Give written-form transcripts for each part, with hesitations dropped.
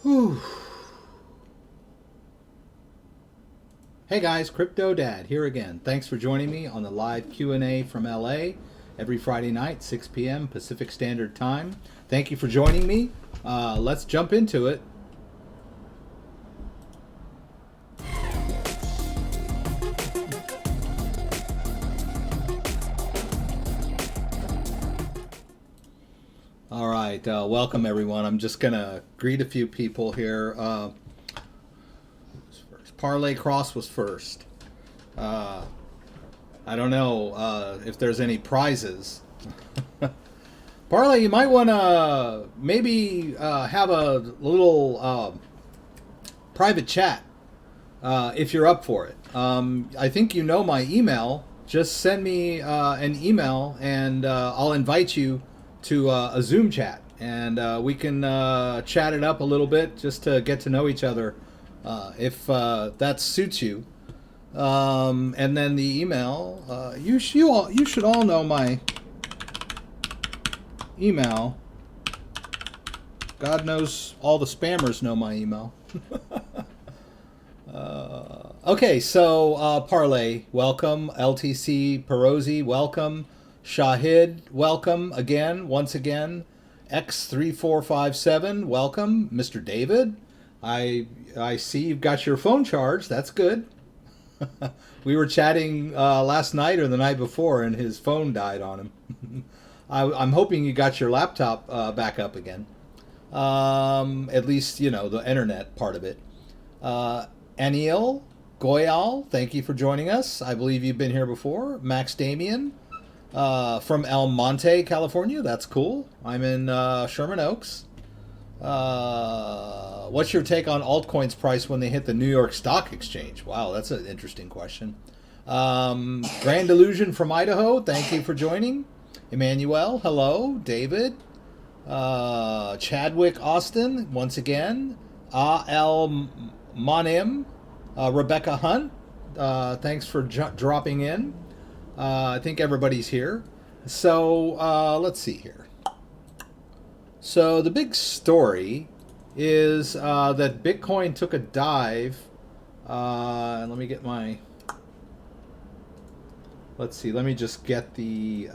Whew. Hey guys, CryptoDad here again. Thanks for joining me on the live Q&A from LA every Friday night, 6 p.m. Pacific Standard Time. Thank you for joining me. Let's jump into it. All right, welcome everyone. I'm just gonna greet a few people here. Parlay Cross was first. I don't know if there's any prizes. Parlay, you might want to maybe have a little private chat if you're up for it. I think you know my email. Just send me an email and I'll invite you to a Zoom chat. And we can chat it up a little bit just to get to know each other if that suits you. And then the email, you should all know my email. God knows all the spammers know my email. Okay, so Parlay, welcome. LTC Perosi, welcome. Shahid, welcome again, once again. X3457, welcome. Mr. David, I see you've got your phone charged. That's good. We were chatting last night or the night before, and his phone died on him. I'm hoping you got your laptop back up again. At least, you know, the internet part of it. Anil Goyal, thank you for joining us. I believe you've been here before. Max Damien from El Monte, California. That's cool. I'm in Sherman Oaks. What's your take on altcoins price when they hit the New York Stock Exchange? Wow, that's an interesting question. Grand Illusion from Idaho, thank you for joining. Emmanuel, hello. David. Chadwick Austin, once again. A.L. Monim. Rebecca Hunt, thanks for dropping in. I think everybody's here. So let's see here. So the big story is that Bitcoin took a dive. Let me get my... Let's see. Let me just get the...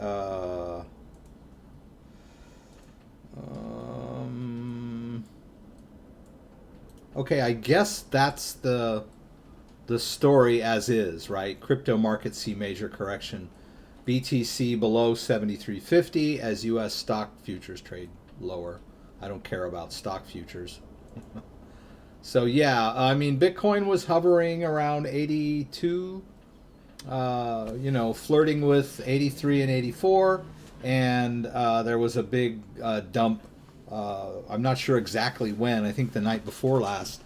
okay, I guess that's the story as is, right? Crypto markets see major correction. BTC below 73.50 as U.S. stock futures trade lower. I don't care about stock futures. So yeah, I mean, Bitcoin was hovering around 82, you know, flirting with 83 and 84, and there was a big dump. I'm not sure exactly when. I think the night before last,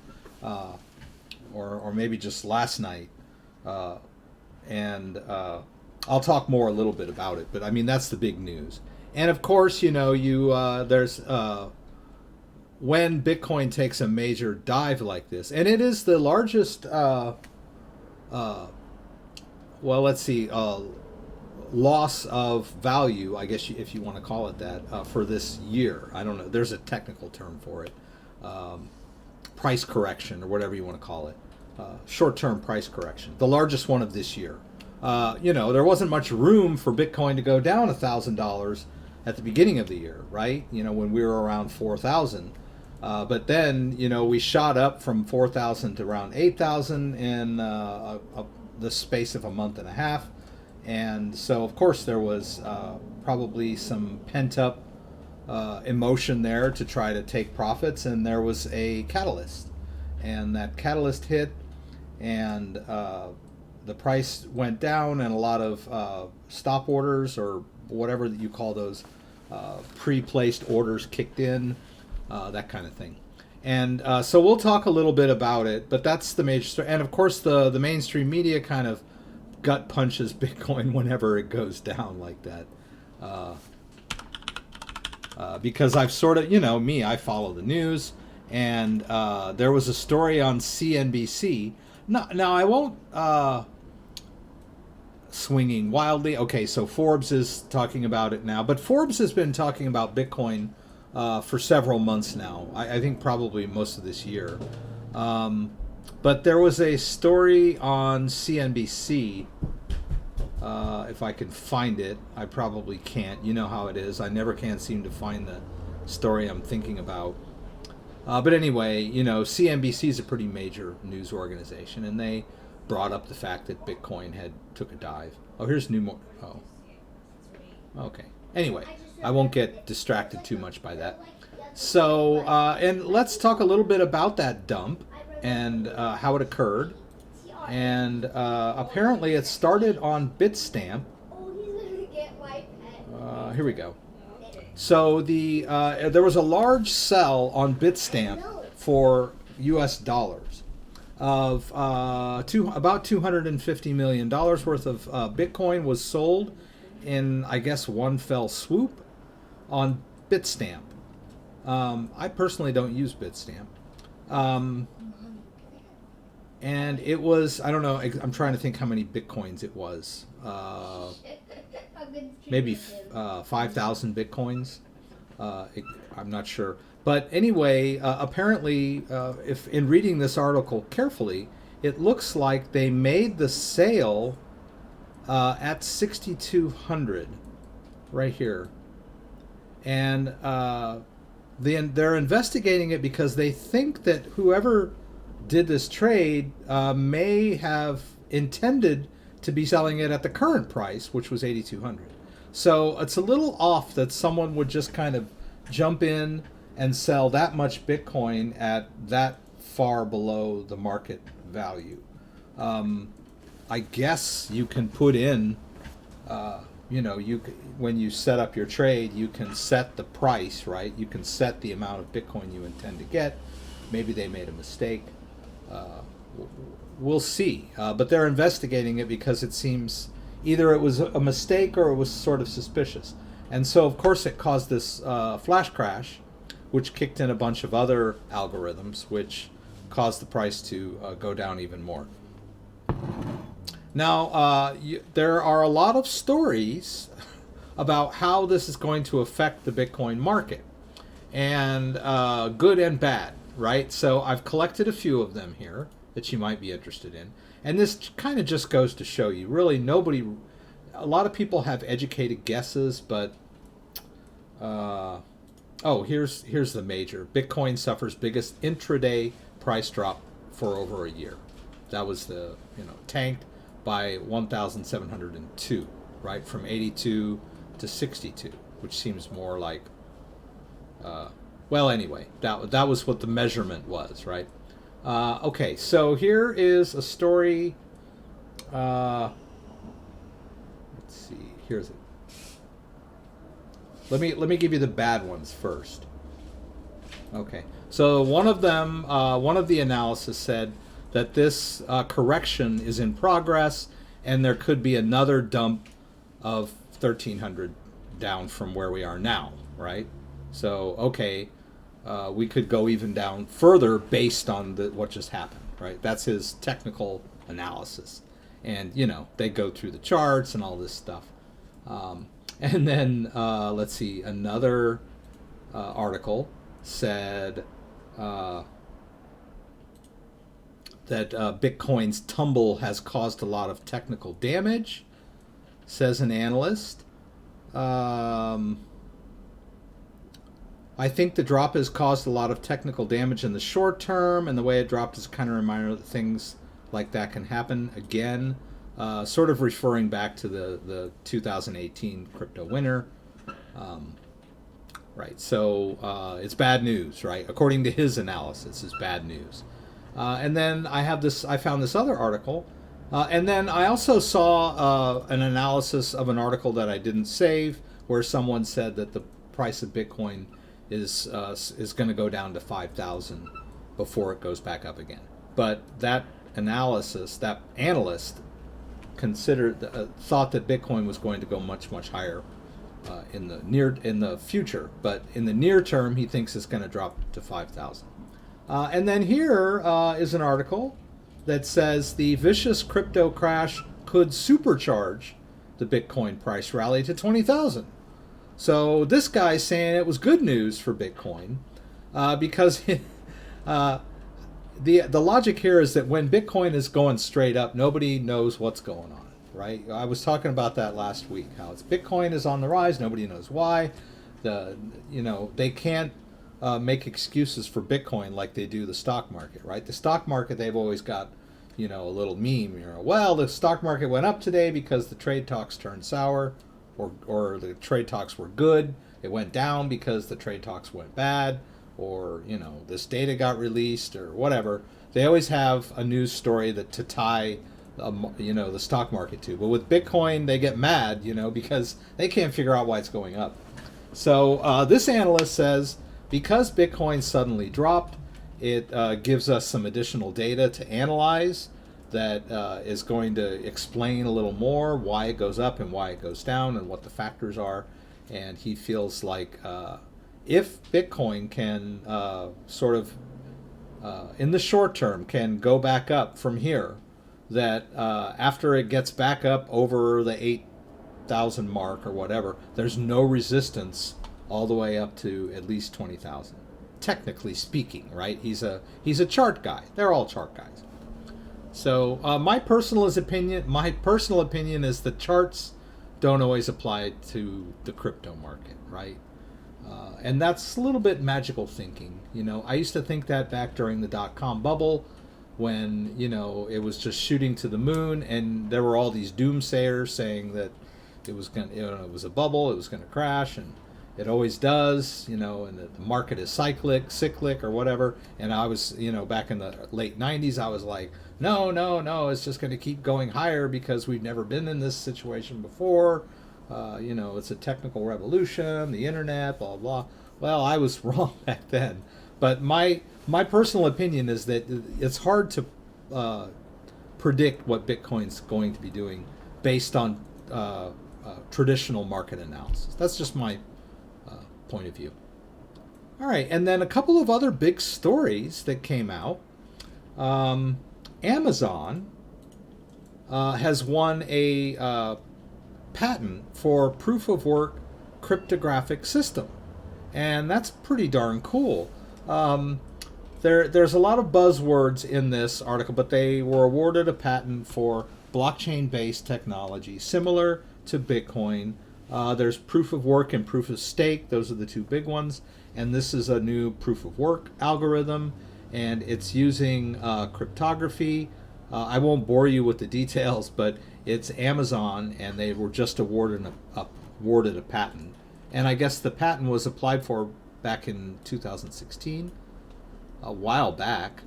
or maybe just last night. And I'll talk more a little bit about it, but I mean, that's the big news. And of course, you know, there's when Bitcoin takes a major dive like this, and it is the largest, well, let's see, loss of value, I guess if you want to call it that, for this year. I don't know. There's a technical term for it. Price correction or whatever you want to call it. Short-term price correction. The largest one of this year. You know, there wasn't much room for Bitcoin to go down $1,000 at the beginning of the year, right? You know, when we were around 4,000. But then, you know, we shot up from 4,000 to around 8,000 in the space of a month and a half. And so, of course, there was probably some pent-up emotion there to try to take profits, and there was a catalyst. And that catalyst hit, and the price went down, and a lot of stop orders, or whatever that you call those, pre-placed orders kicked in, that kind of thing. And so we'll talk a little bit about it, but that's the major story. And of course, the mainstream media kind of gut punches Bitcoin whenever it goes down like that. Because I've sort of, you know, I follow the news, and there was a story on CNBC. Now I won't swinging wildly. Okay, so Forbes is talking about it now, but Forbes has been talking about Bitcoin for several months now. I think probably most of this year. But there was a story on CNBC. If I can find it, I probably can't. You know how it is. I never can seem to find the story I'm thinking about. But anyway, you know, CNBC is a pretty major news organization, and they brought up the fact that Bitcoin had took a dive. Oh, here's new more. Oh, okay. Anyway, I won't get distracted too much by that. So, and let's talk a little bit about that dump and how it occurred. And apparently it started on Bitstamp. Here we go. So there was a large sell on Bitstamp for US dollars of about $250 million worth of Bitcoin was sold in, I guess, one fell swoop on Bitstamp. I personally don't use Bitstamp. And it was, I don't know, I'm trying to think how many Bitcoins it was. Maybe 5,000 Bitcoins. I'm not sure. But anyway, apparently, if in reading this article carefully, it looks like they made the sale at 6,200 right here. And they're investigating it because they think that whoever did this trade may have intended to be selling it at the current price, which was 8,200. So it's a little off that someone would just kind of jump in and sell that much Bitcoin at that far below the market value. I guess you can put in, you know, when you set up your trade, you can set the price, right? You can set the amount of Bitcoin you intend to get. Maybe they made a mistake. We'll see. But they're investigating it because it seems either it was a mistake or it was sort of suspicious. And so, of course, it caused this flash crash, which kicked in a bunch of other algorithms, which caused the price to go down even more. Now, there are a lot of stories about how this is going to affect the Bitcoin market, and good and bad, right? So I've collected a few of them here that you might be interested in. And this kind of just goes to show you, really a lot of people have educated guesses, but, here's the major. Bitcoin suffers biggest intraday price drop for over a year. That was tanked by 1,702, right? From 82 to 62, which seems more like, well, anyway, that was what the measurement was, right? Okay, so here is a story. Let's see. Here's it. Let me give you the bad ones first. Okay, so one of them, one of the analysis said that this correction is in progress, and there could be another dump of 1,300 down from where we are now, right? So, okay, we could go even down further based on what just happened, right? That's his technical analysis. And, they go through the charts and all this stuff. And then, let's see, another article said that Bitcoin's tumble has caused a lot of technical damage, says an analyst. I think the drop has caused a lot of technical damage in the short term, and the way it dropped is kind of a reminder that things like that can happen again, sort of referring back to the 2018 crypto winter. Right, so it's bad news, right? According to his analysis, it's bad news. And then I found this other article, and then I also saw an analysis of an article that I didn't save, where someone said that the price of Bitcoin is going to go down to 5,000 before it goes back up again. But that analysis, that analyst thought that Bitcoin was going to go much, much higher in the future, but in the near term, he thinks it's going to drop to 5,000. And then here is an article that says the vicious crypto crash could supercharge the Bitcoin price rally to 20,000. So this guy's saying it was good news for Bitcoin because the logic here is that when Bitcoin is going straight up, nobody knows what's going on, right? I was talking about that last week. How it's Bitcoin is on the rise, nobody knows why. They can't make excuses for Bitcoin like they do the stock market, right? The stock market, they've always got a little meme. Well, the stock market went up today because the trade talks turned sour, or the trade talks were good. It went down because the trade talks went bad, or this data got released or whatever. They always have a news story to tie the stock market to. But with Bitcoin, they get mad because they can't figure out why it's going up. So this analyst says because Bitcoin suddenly dropped, it gives us some additional data to analyze that is going to explain a little more why it goes up and why it goes down and what the factors are. And he feels like if Bitcoin can in the short term, can go back up from here, that after it gets back up over the 8,000 mark or whatever, there's no resistance all the way up to at least 20,000. Technically speaking, right? He's a chart guy. They're all chart guys. So my personal opinion is that charts don't always apply to the crypto market, right? And that's a little bit magical thinking. I used to think that back during the dot-com bubble, when it was just shooting to the moon, and there were all these doomsayers saying that it was it was a bubble, it was going to crash, and it always does, and the market is cyclic or whatever. And I was, back in the late 90s, I was like, no, it's just going to keep going higher because we've never been in this situation before. It's a technical revolution, the internet, blah, blah. Well, I was wrong back then. But my personal opinion is that it's hard to predict what Bitcoin's going to be doing based on traditional market analysis. That's just my point of view. All right, and then a couple of other big stories that came out. Amazon has won a patent for proof of work cryptographic system, and that's pretty darn cool. There's a lot of buzzwords in this article, but they were awarded a patent for blockchain-based technology similar to Bitcoin. There's proof of work and proof of stake. Those are the two big ones. And this is a new proof of work algorithm, and it's using cryptography. I won't bore you with the details, but it's Amazon, and they were just awarded a patent. And I guess the patent was applied for back in 2016, a while back.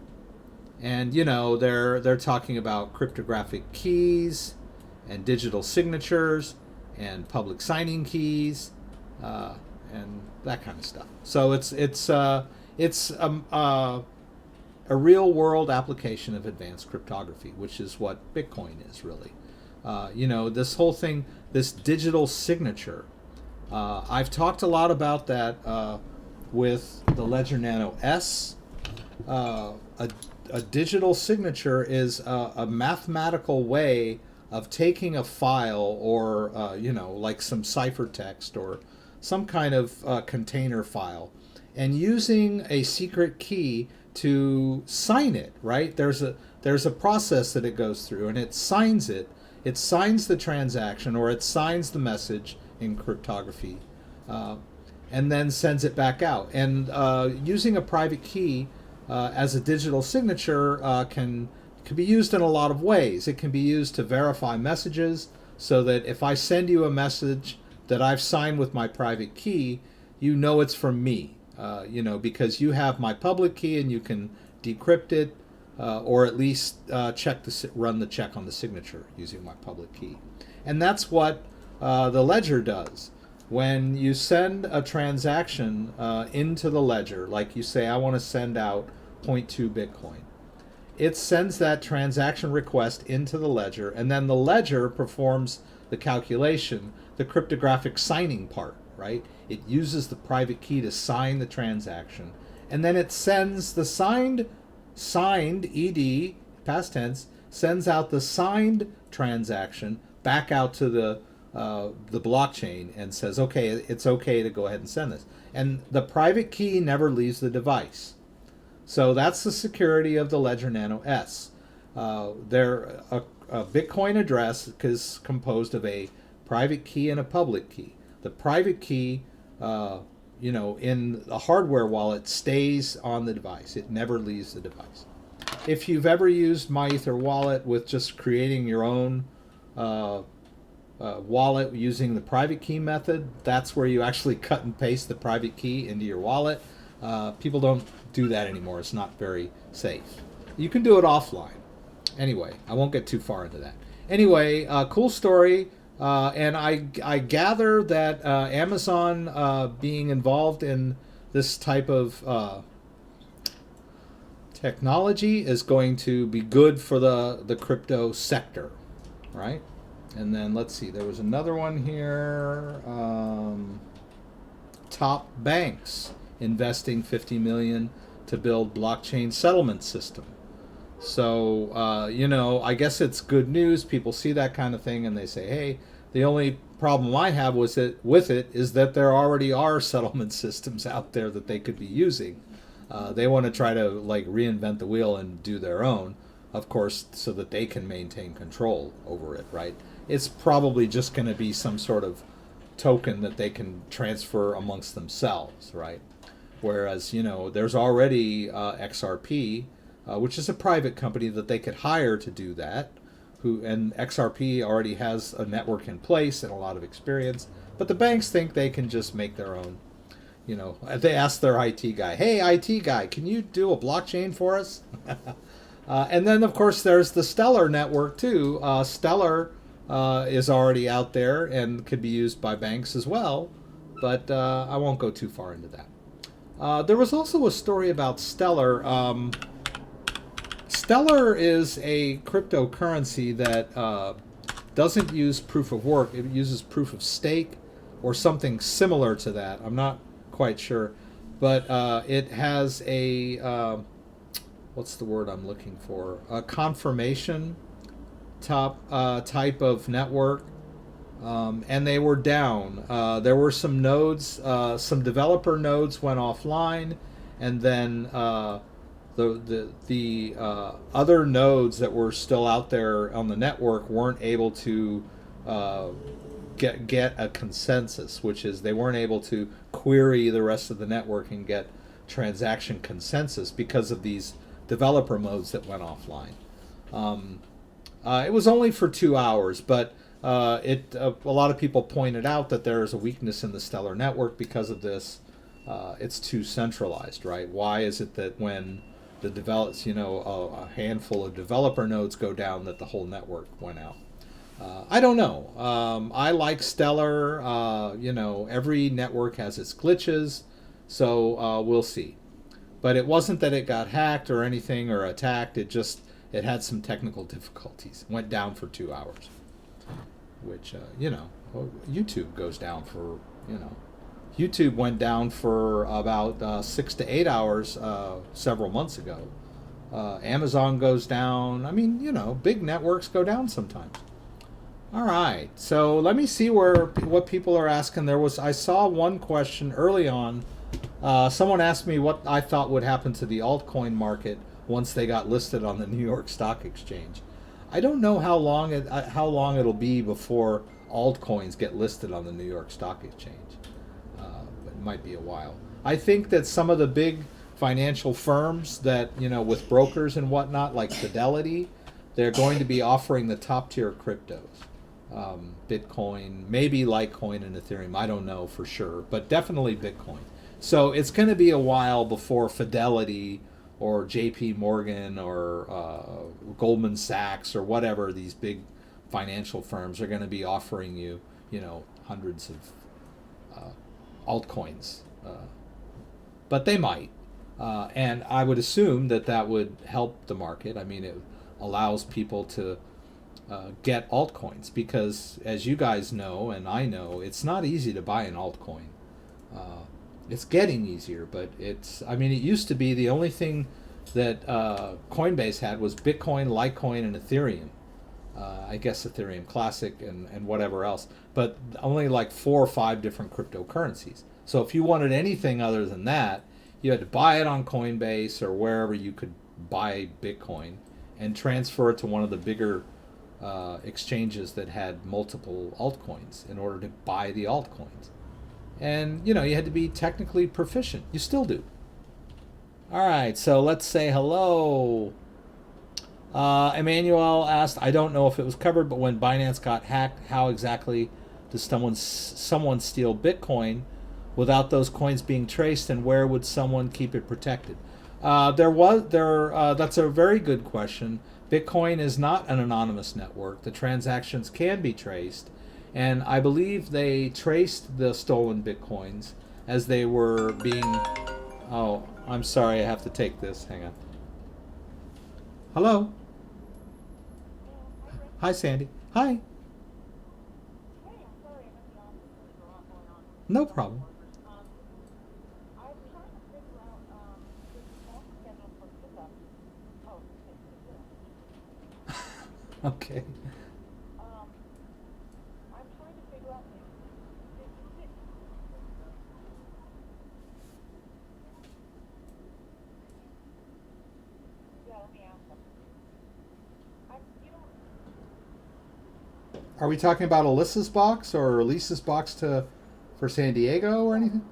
And they're talking about cryptographic keys and digital signatures and public signing keys and that kind of stuff. So it's a real world application of advanced cryptography, which is what Bitcoin is really. This whole thing, this digital signature. I've talked a lot about that with the Ledger Nano S. A digital signature is a mathematical way of taking a file or, like some ciphertext or some kind of container file and using a secret key to sign it, right? There's a process that it goes through, and it signs it. It signs the transaction, or it signs the message in cryptography, and then sends it back out. And using a private key as a digital signature can be used in a lot of ways. It can be used to verify messages, so that if I send you a message that I've signed with my private key, it's from me, because you have my public key and you can decrypt it, or at least run the check on the signature using my public key. And that's what the Ledger does. When you send a transaction into the Ledger, like you say, I want to send out 0.2 Bitcoin, it sends that transaction request into the Ledger, and then the Ledger performs the calculation, the cryptographic signing part, right? It uses the private key to sign the transaction, and then it sends the signed past tense, sends out the signed transaction back out to the the blockchain and says, okay, it's okay to go ahead and send this. And the private key never leaves the device. So that's the security of the Ledger Nano S. A Bitcoin address is composed of a private key and a public key. The private key, in a hardware wallet, stays on the device. It never leaves the device. If you've ever used MyEther wallet with just creating your own wallet using the private key method, that's where you actually cut and paste the private key into your wallet. People don't do that anymore. It's not very safe. You can do it offline. Anyway, I won't get too far into that. Anyway, cool story. And I gather that Amazon being involved in this type of technology is going to be good for the crypto sector, right? And then let's see, there was another one here. Top banks investing $50 million to build blockchain settlement system. So, I guess it's good news. People see that kind of thing and they say, hey, the only problem I have with it is that there already are settlement systems out there that they could be using. They want to try to reinvent the wheel and do their own, of course, so that they can maintain control over it, right? It's probably just going to be some sort of token that they can transfer amongst themselves, right? Whereas, there's already XRP, which is a private company that they could hire to do that. And XRP already has a network in place and a lot of experience. But the banks think they can just make their own. They ask their IT guy, hey, IT guy, can you do a blockchain for us? And then, of course, there's the Stellar network, too. Stellar is already out there and could be used by banks as well. But I won't go too far into that. There was also a story about Stellar. Stellar is a cryptocurrency that doesn't use proof of work. It uses proof of stake or something similar to that. I'm not quite sure. But it has a, what's the word I'm looking for? A confirmation type of network. And they were down. There were some nodes, some developer nodes went offline, and then the other nodes that were still out there on the network weren't able to get a consensus, which is they weren't able to query the rest of the network and get transaction consensus because of these developer modes that went offline. It was only for 2 hours, but a lot of people pointed out that there is a weakness in the Stellar network because of this. It's too centralized, right? Why is it that when the develops, a handful of developer nodes go down, that the whole network went out? I don't know. I like Stellar. Every network has its glitches, so we'll see. But it wasn't that it got hacked or anything or attacked. It had some technical difficulties. It went down for 2 hours, which, YouTube goes down for, YouTube went down for about 6 to 8 hours several months ago. Amazon goes down. I mean, big networks go down sometimes. All right, so let me see what people are asking. I saw one question early on. Someone asked me what I thought would happen to the altcoin market once they got listed on the New York Stock Exchange. I don't know how long it'll be before altcoins get listed on the New York Stock Exchange. It might be a while. I think that some of the big financial firms that, with brokers and whatnot, like Fidelity, they're going to be offering the top tier cryptos. Bitcoin, maybe Litecoin and Ethereum. I don't know for sure, but definitely Bitcoin. So it's going to be a while before Fidelity or JP Morgan or Goldman Sachs or whatever, these big financial firms are going to be offering you, hundreds of altcoins. But they might. And I would assume that would help the market. I mean, it allows people to get altcoins because, as you guys know and I know, it's not easy to buy an altcoin. It's getting easier, but it used to be the only thing that Coinbase had was Bitcoin, Litecoin, and Ethereum. I guess Ethereum Classic and whatever else, but only like 4 or 5 different cryptocurrencies. So if you wanted anything other than that, you had to buy it on Coinbase or wherever you could buy Bitcoin and transfer it to one of the bigger exchanges that had multiple altcoins in order to buy the altcoins. And, you know, you had to be technically proficient. You still do. All right, so let's say hello. Emmanuel asked, I don't know if it was covered, but when Binance got hacked, how exactly does someone steal Bitcoin without those coins being traced, and where would someone keep it protected? That's a very good question. Bitcoin is not an anonymous network. The transactions can be traced, and I believe they traced the stolen Bitcoins as they were being... Oh, I'm sorry, I have to take this. Hang on. Hello? Hi, Sandy. Hi. No problem. Okay. Are we talking about Alyssa's box or Lisa's box for San Diego or anything?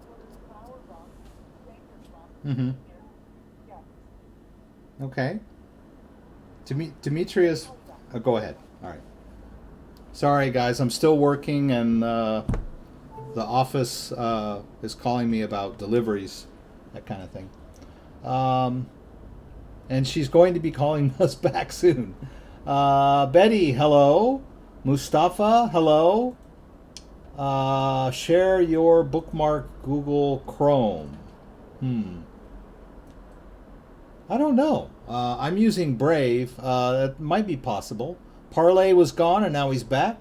Mm-hmm. Okay. Demetrius, go ahead. All right. Sorry, guys, I'm still working, and the office is calling me about deliveries, that kind of thing. And she's going to be calling us back soon. Betty, hello. Mustafa, hello. Share your bookmark Google Chrome. I don't know. I'm using Brave. It might be possible. Parlay was gone and now he's back.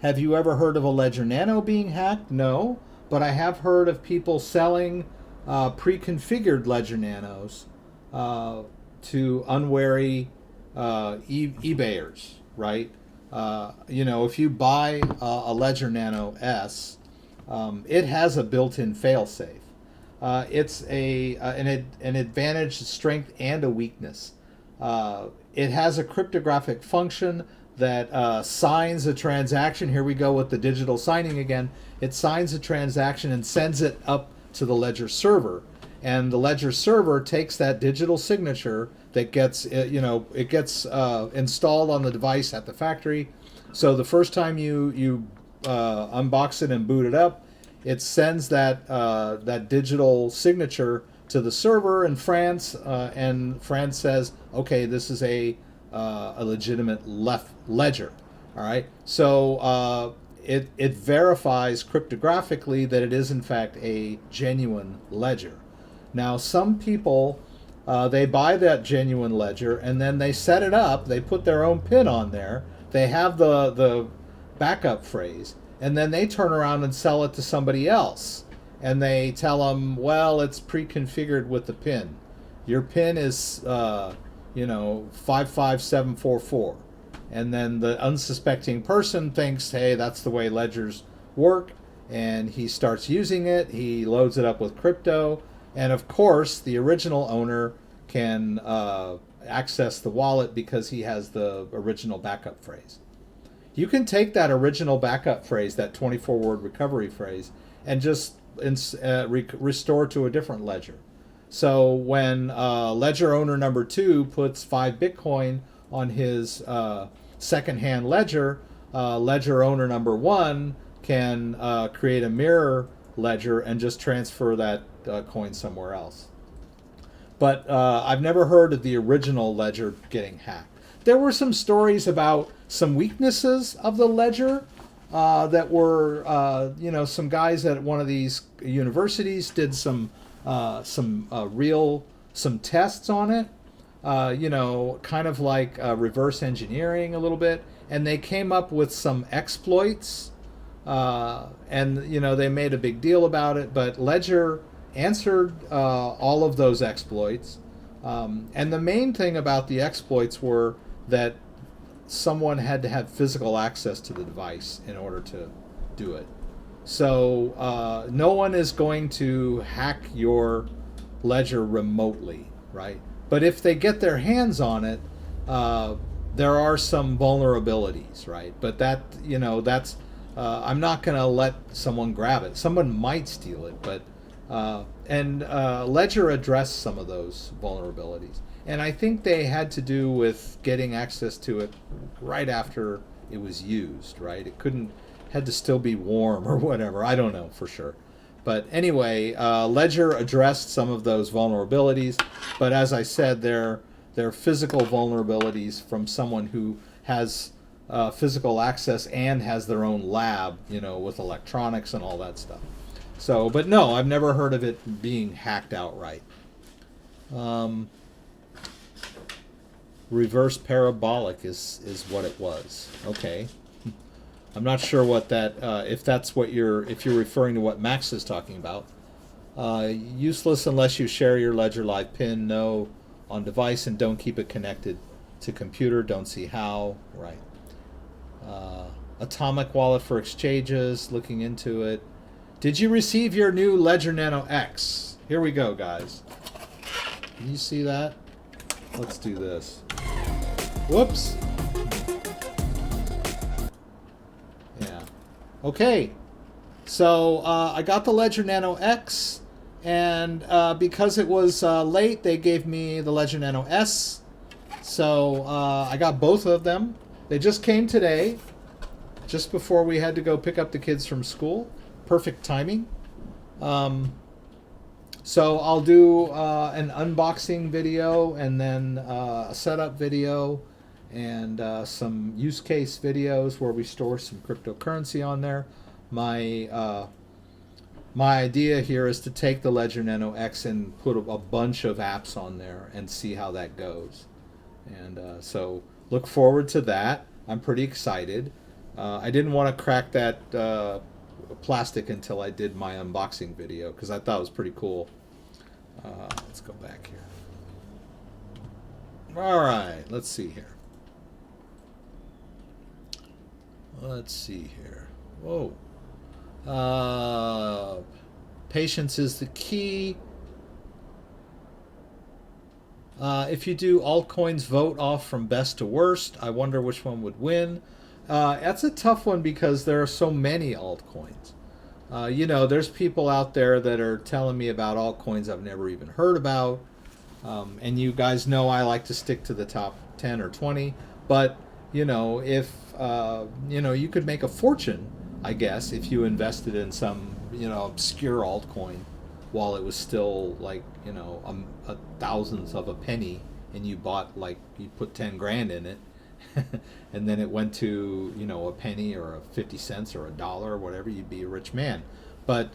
Have you ever heard of a Ledger Nano being hacked? No. But I have heard of people selling pre-configured Ledger Nanos to unwary eBayers, right? If you buy a Ledger Nano S, it has a built-in failsafe. It's an advantage, a strength, and a weakness. It has a cryptographic function that signs a transaction. Here we go with the digital signing again. It signs a transaction and sends it up to the Ledger server. And the Ledger server takes that digital signature that gets, installed on the device at the factory. So the first time you unbox it and boot it up, it sends that digital signature to the server in France, and France says, okay, this is a legitimate ledger. All right. So it verifies cryptographically that it is in fact a genuine ledger. Now, some people, they buy that genuine ledger and then they set it up. They put their own PIN on there. They have the backup phrase, and then they turn around and sell it to somebody else. And they tell them, well, it's pre-configured with the PIN. Your PIN is, 55744. And then the unsuspecting person thinks, hey, that's the way ledgers work. And he starts using it. He loads it up with crypto. And of course, the original owner can access the wallet because he has the original backup phrase. You can take that original backup phrase, that 24-word recovery phrase, and just restore to a different ledger. So when ledger owner number 2 puts 5 Bitcoin on his second-hand ledger, ledger owner number 1 can create a mirror ledger and just transfer that coin somewhere else. But I've never heard of the original ledger getting hacked. There were some stories about some weaknesses of the ledger that were, some guys at one of these universities did some tests on it, kind of like reverse engineering a little bit, and they came up with some exploits, and they made a big deal about it. But Ledger answered all of those exploits, and the main thing about the exploits were that someone had to have physical access to the device in order to do it. So no one is going to hack your ledger remotely, right? But if they get their hands on it, there are some vulnerabilities, right? But that, you know, that's I'm not going to let someone grab it. Someone might steal it, but Ledger addressed some of those vulnerabilities, and I think they had to do with getting access to it right after it was used, right? It couldn't, had to still be warm or whatever. I don't know for sure. But anyway, Ledger addressed some of those vulnerabilities, but as I said, they're physical vulnerabilities from someone who has physical access and has their own lab, you know, with electronics and all that stuff. So, but no, I've never heard of it being hacked outright. Reverse parabolic is what it was. Okay. I'm not sure what that, if that's what if you're referring to what Max is talking about. Useless unless you share your Ledger Live PIN, no, on device, and don't keep it connected to computer. Don't see how, right. Atomic wallet for exchanges, looking into it. Did you receive your new Ledger Nano X? Here we go, guys. Can you see that? Let's do this. Whoops. Yeah. Okay. So I got the Ledger Nano X, and because it was late, they gave me the Ledger Nano S. So I got both of them. They just came today, just before we had to go pick up the kids from school. Perfect timing. So I'll do an unboxing video, and then a setup video, and some use case videos where we store some cryptocurrency on there. My idea here is to take the Ledger Nano X and put a bunch of apps on there and see how that goes. And so look forward to that. I'm pretty excited. I didn't want to crack that plastic until I did my unboxing video because I thought it was pretty cool. Let's go back here. All right, let's see here. Let's see here. Whoa. Patience is the key. If you do altcoins vote off from best to worst, I wonder which one would win. That's a tough one because there are so many altcoins. You know, there's people out there that are telling me about altcoins I've never even heard about. And you guys know I like to stick to the top 10 or 20. But, you know, if, you know, you could make a fortune, I guess, if you invested in some, you know, obscure altcoin while it was still like, you know, a thousandth of a penny, and you bought, like, you put 10 grand in it. And then it went to, you know, a penny or a 50 cents or a dollar or whatever, you'd be a rich man. But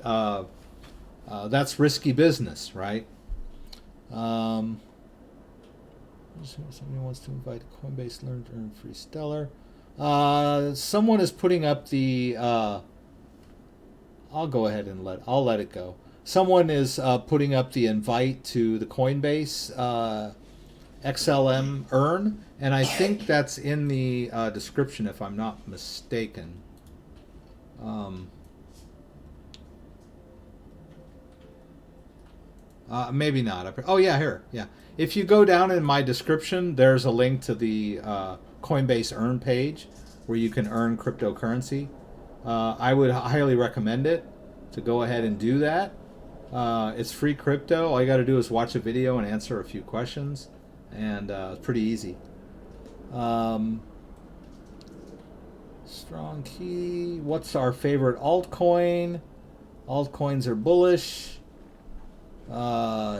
that's risky business, right? Somebody wants to invite Coinbase Earn to earn free Stellar. Someone is putting up the I'll go ahead and I'll let it go. Someone is putting up the invite to the Coinbase XLM Earn, and I think that's in the description if I'm not mistaken. Maybe not. Oh yeah, here. Yeah. If you go down in my description, there's a link to the Coinbase Earn page where you can earn cryptocurrency. I would highly recommend it to go ahead and do that. It's free crypto. All you got to do is watch a video and answer a few questions, and it's pretty easy. Strong key. What's our favorite altcoin? Altcoins are bullish.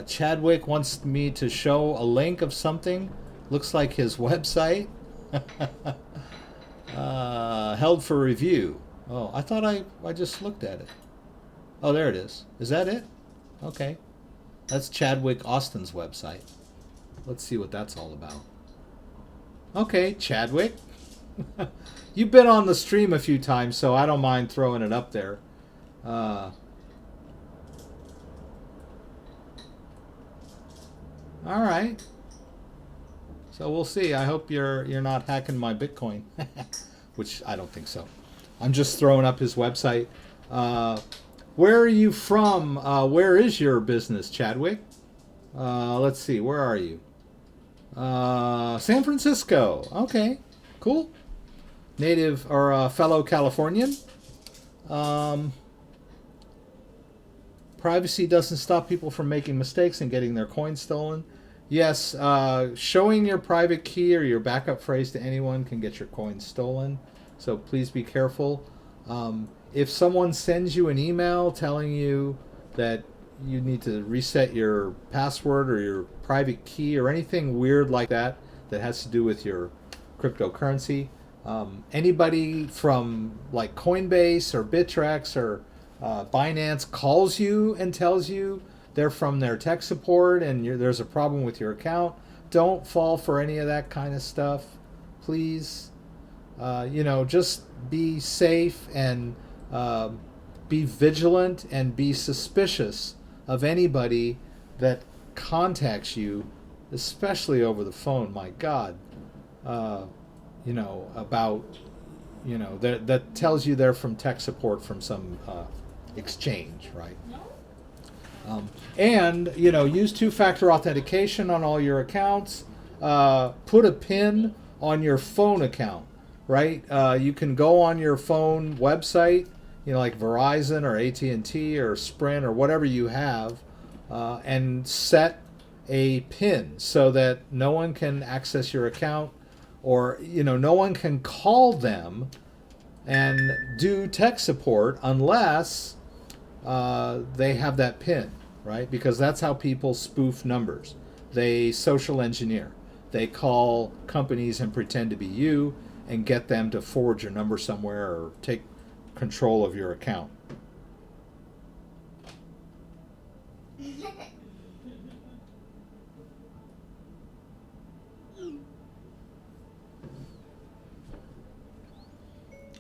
Chadwick wants me to show a link of something. Looks like his website. Held for review. Oh, I thought I just looked at it. Oh, there it is. Is that it? Okay. That's Chadwick Austin's website. Let's see what that's all about. Okay, Chadwick. You've been on the stream a few times, so I don't mind throwing it up there. All right. So we'll see. I hope you're not hacking my Bitcoin, which I don't think so. I'm just throwing up his website. Where are you from? Where is your business, Chadwick? Let's see. Where are you? San Francisco. Okay, cool. Native or fellow Californian. Privacy doesn't stop people from making mistakes and getting their coins stolen. Yes, showing your private key or your backup phrase to anyone can get your coins stolen. So please be careful. If someone sends you an email telling you that you need to reset your password or your private key or anything weird like that that has to do with your cryptocurrency, anybody from like Coinbase or Bittrex or Binance calls you and tells you they're from their tech support and there's a problem with your account, don't fall for any of that kind of stuff, please. Just be safe and be vigilant and be suspicious of anybody that contacts you, especially over the phone. My God, that tells you they're from tech support from some exchange, right? And use two-factor authentication on all your accounts. Put a PIN on your phone account, right? You can go on your phone website, like Verizon or AT&T or Sprint or whatever you have, and set a PIN so that no one can access your account, or no one can call them and do tech support unless they have that PIN, right? Because that's how people spoof numbers. They social engineer. They call companies and pretend to be you and get them to forward your number somewhere or take control of your account.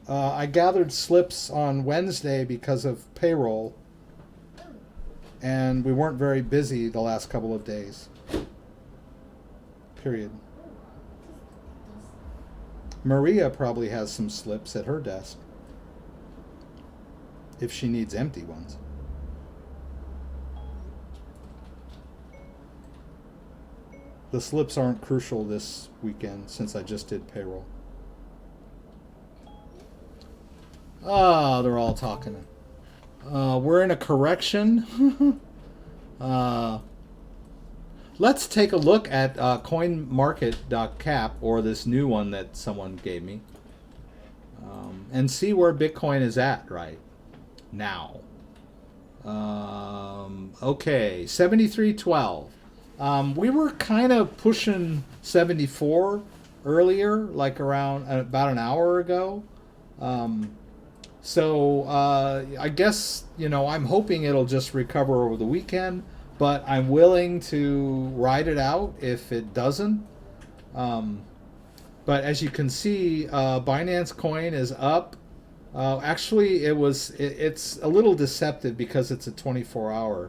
I gathered slips on Wednesday because of payroll, and we weren't very busy the last couple of days. Period. Maria probably has some slips at her desk, if she needs empty ones. The slips aren't crucial this weekend since I just did payroll. Oh, they're all talking. We're in a correction. Let's take a look at coinmarket.cap, or this new one that someone gave me, and see where Bitcoin is at right now. Okay, 73.12. We were kind of pushing 74 earlier, like around about an hour ago. So I guess, I'm hoping it'll just recover over the weekend, but I'm willing to ride it out if it doesn't. But as you can see, Binance Coin is up. Actually, it's a little deceptive because it's a 24-hour.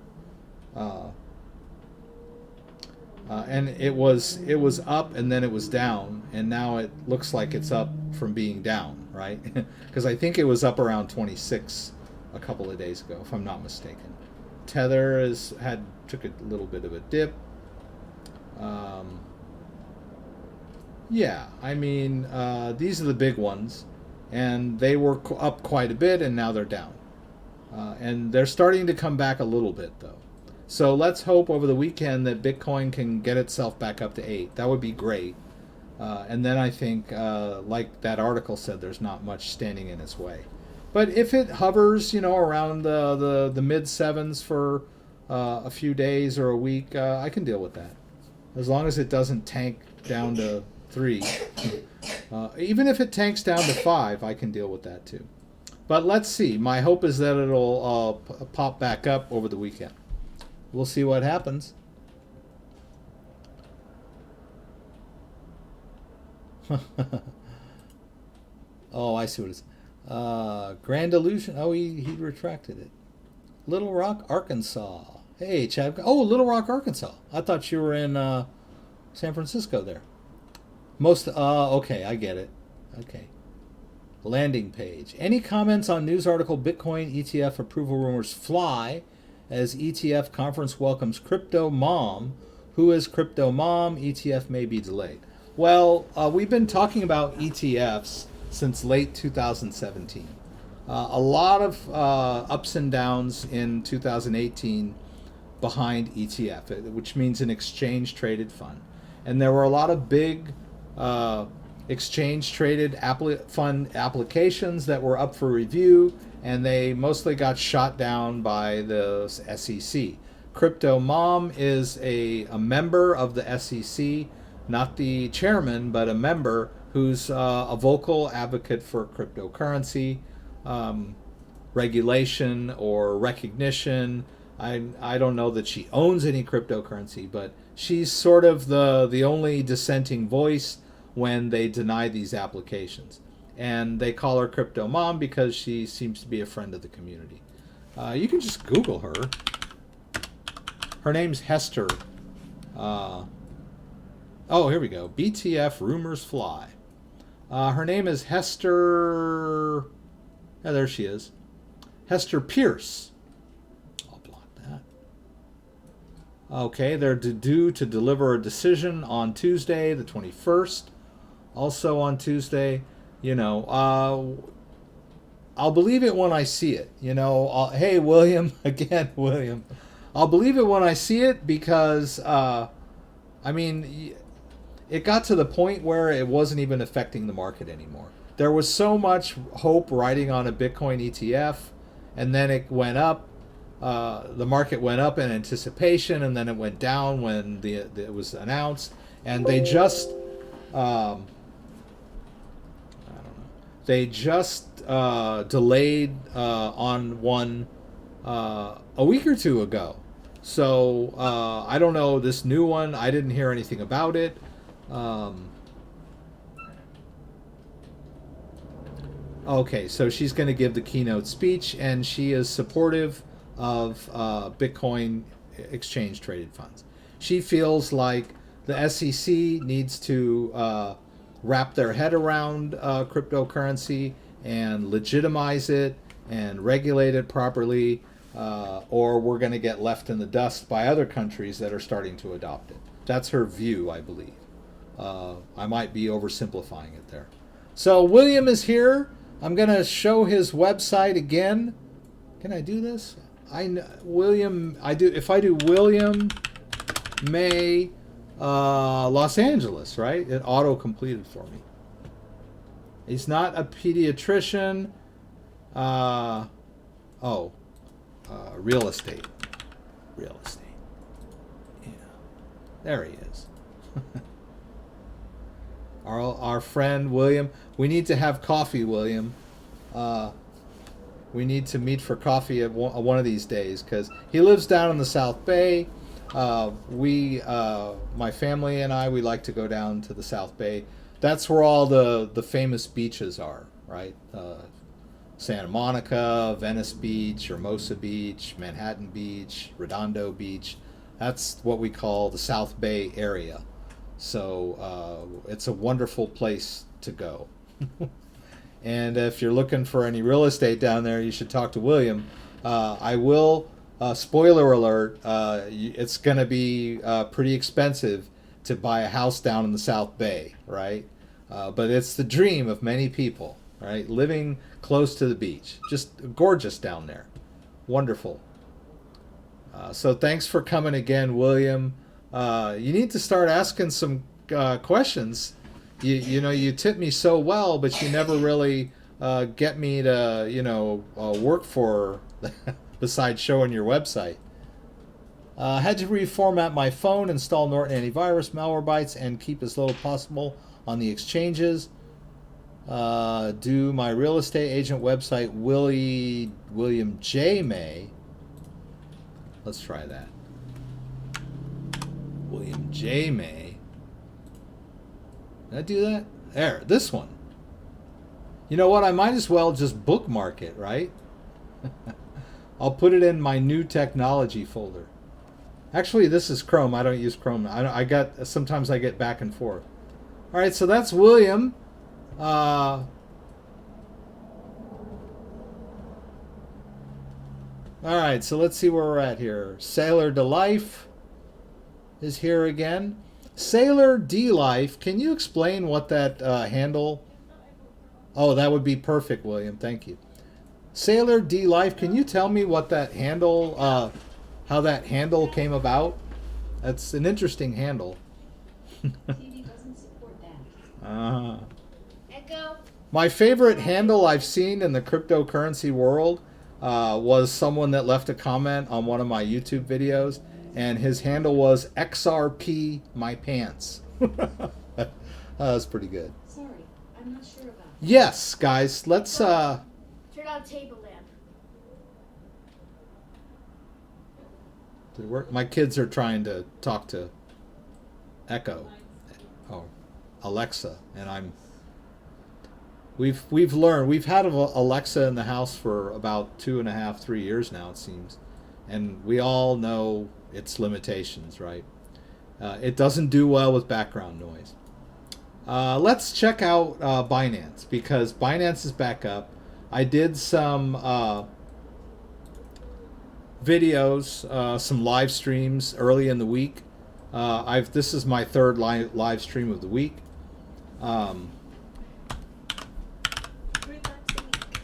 And it was up and then it was down, and now it looks like it's up from being down, right? Because I think it was up around 26 a couple of days ago, if I'm not mistaken. Tether took a little bit of a dip. Yeah, I mean, these are the big ones, and they were up quite a bit, and now they're down. And they're starting to come back a little bit, though. So let's hope over the weekend that Bitcoin can get itself back up to 8. That would be great. And then I think, like that article said, there's not much standing in its way. But if it hovers, around the mid-7s for a few days or a week, I can deal with that. As long as it doesn't tank down to 3. Even if it tanks down to 5, I can deal with that too. But let's see. My hope is that it'll pop back up over the weekend. We'll see what happens. Oh, I see what it is. Grand Illusion. Oh, he retracted it. Little Rock, Arkansas. Hey, Chad. Oh, Little Rock, Arkansas. I thought you were in San Francisco there. Most, okay, I get it. Okay. Landing page. Any comments on news article Bitcoin ETF approval rumors fly as ETF conference welcomes Crypto Mom? Who is Crypto Mom? ETF may be delayed. Well, we've been talking about ETFs since late 2017. A lot of ups and downs in 2018 behind ETF, which means an exchange traded fund. And there were a lot of big exchange traded fund applications that were up for review, and they mostly got shot down by the SEC. Crypto Mom is a member of the SEC, not the chairman, but a member who's a vocal advocate for cryptocurrency regulation or recognition. I don't know that she owns any cryptocurrency, but she's sort of the only dissenting voice when they deny these applications. And they call her Crypto Mom because she seems to be a friend of the community. You can just Google her. Her name's Hester. Oh, here we go. BTF rumors fly. Her name is Hester. Yeah, there she is. Hester Pierce. I'll block that. Okay, they're due to deliver a decision on Tuesday, the 21st. Also on Tuesday, you know, I'll believe it when I see it. You know, hey, William, again, William. I'll believe it when I see it because, I mean, it got to the point where it wasn't even affecting the market anymore. There was so much hope riding on a Bitcoin ETF, and then it went up. The market went up in anticipation, and then it went down when it was announced. And they just, I don't know, they just delayed on one a week or two ago. So I don't know this new one. I didn't hear anything about it. Okay, so she's going to give the keynote speech, and she is supportive of Bitcoin exchange traded funds. She feels like the SEC needs to wrap their head around cryptocurrency and legitimize it and regulate it properly, or we're going to get left in the dust by other countries that are starting to adopt it. That's her view, I believe. I might be oversimplifying it there. So William is here. I'm going to show his website again. Can I do this? William, I do. If I do William May Los Angeles, right? It auto completed for me. He's not a pediatrician. Real estate. Real estate. Yeah. There he is. Our friend William. We need to have coffee, William. We need to meet for coffee at one of these days because he lives down in the South Bay. My family and I, we like to go down to the South Bay. That's where all the famous beaches are, right? Santa Monica, Venice Beach, Hermosa Beach, Manhattan Beach, Redondo Beach. That's what we call the South Bay area. So it's a wonderful place to go. And if you're looking for any real estate down there, you should talk to William. I will, spoiler alert, it's going to be pretty expensive to buy a house down in the South Bay, right? But it's the dream of many people, right? Living close to the beach. Just gorgeous down there. Wonderful. So thanks for coming again, William. You need to start asking some questions. You know, you tip me so well, but you never really get me to, work for besides showing your website. Had to reformat my phone, install Norton antivirus, Malwarebytes, and keep as low as possible on the exchanges. Do my real estate agent website, William J. May. Let's try that. William J. May. Did I do that? There, this one. You know what? I might as well just bookmark it, right? I'll put it in my new technology folder. Actually, this is Chrome. I don't use Chrome. Sometimes I get back and forth. All right, so that's William. All right, so let's see where we're at here. Sailor to Life is here again. Sailor D Life, can you explain what that handle? Oh, that would be perfect, William. Thank you. Sailor D Life, can you tell me what that handle, how that handle came about? That's an interesting handle. TV doesn't support that. Echo. My favorite handle I've seen in the cryptocurrency world was someone that left a comment on one of my YouTube videos, and his handle was XRP My Pants. That was pretty good. Sorry, I'm not sure about that. Yes, guys, let's Turn on table lamp. did it work? My kids are trying to talk to Echo. Oh, Alexa, and we've learned, we've had Alexa in the house for about 2.5, 3 years now, it seems, and we all know its limitations, right? It doesn't do well with background noise. Let's check out Binance, because Binance is back up. I did some videos, some live streams early in the week. This is my third live stream of the week. 3 times a week.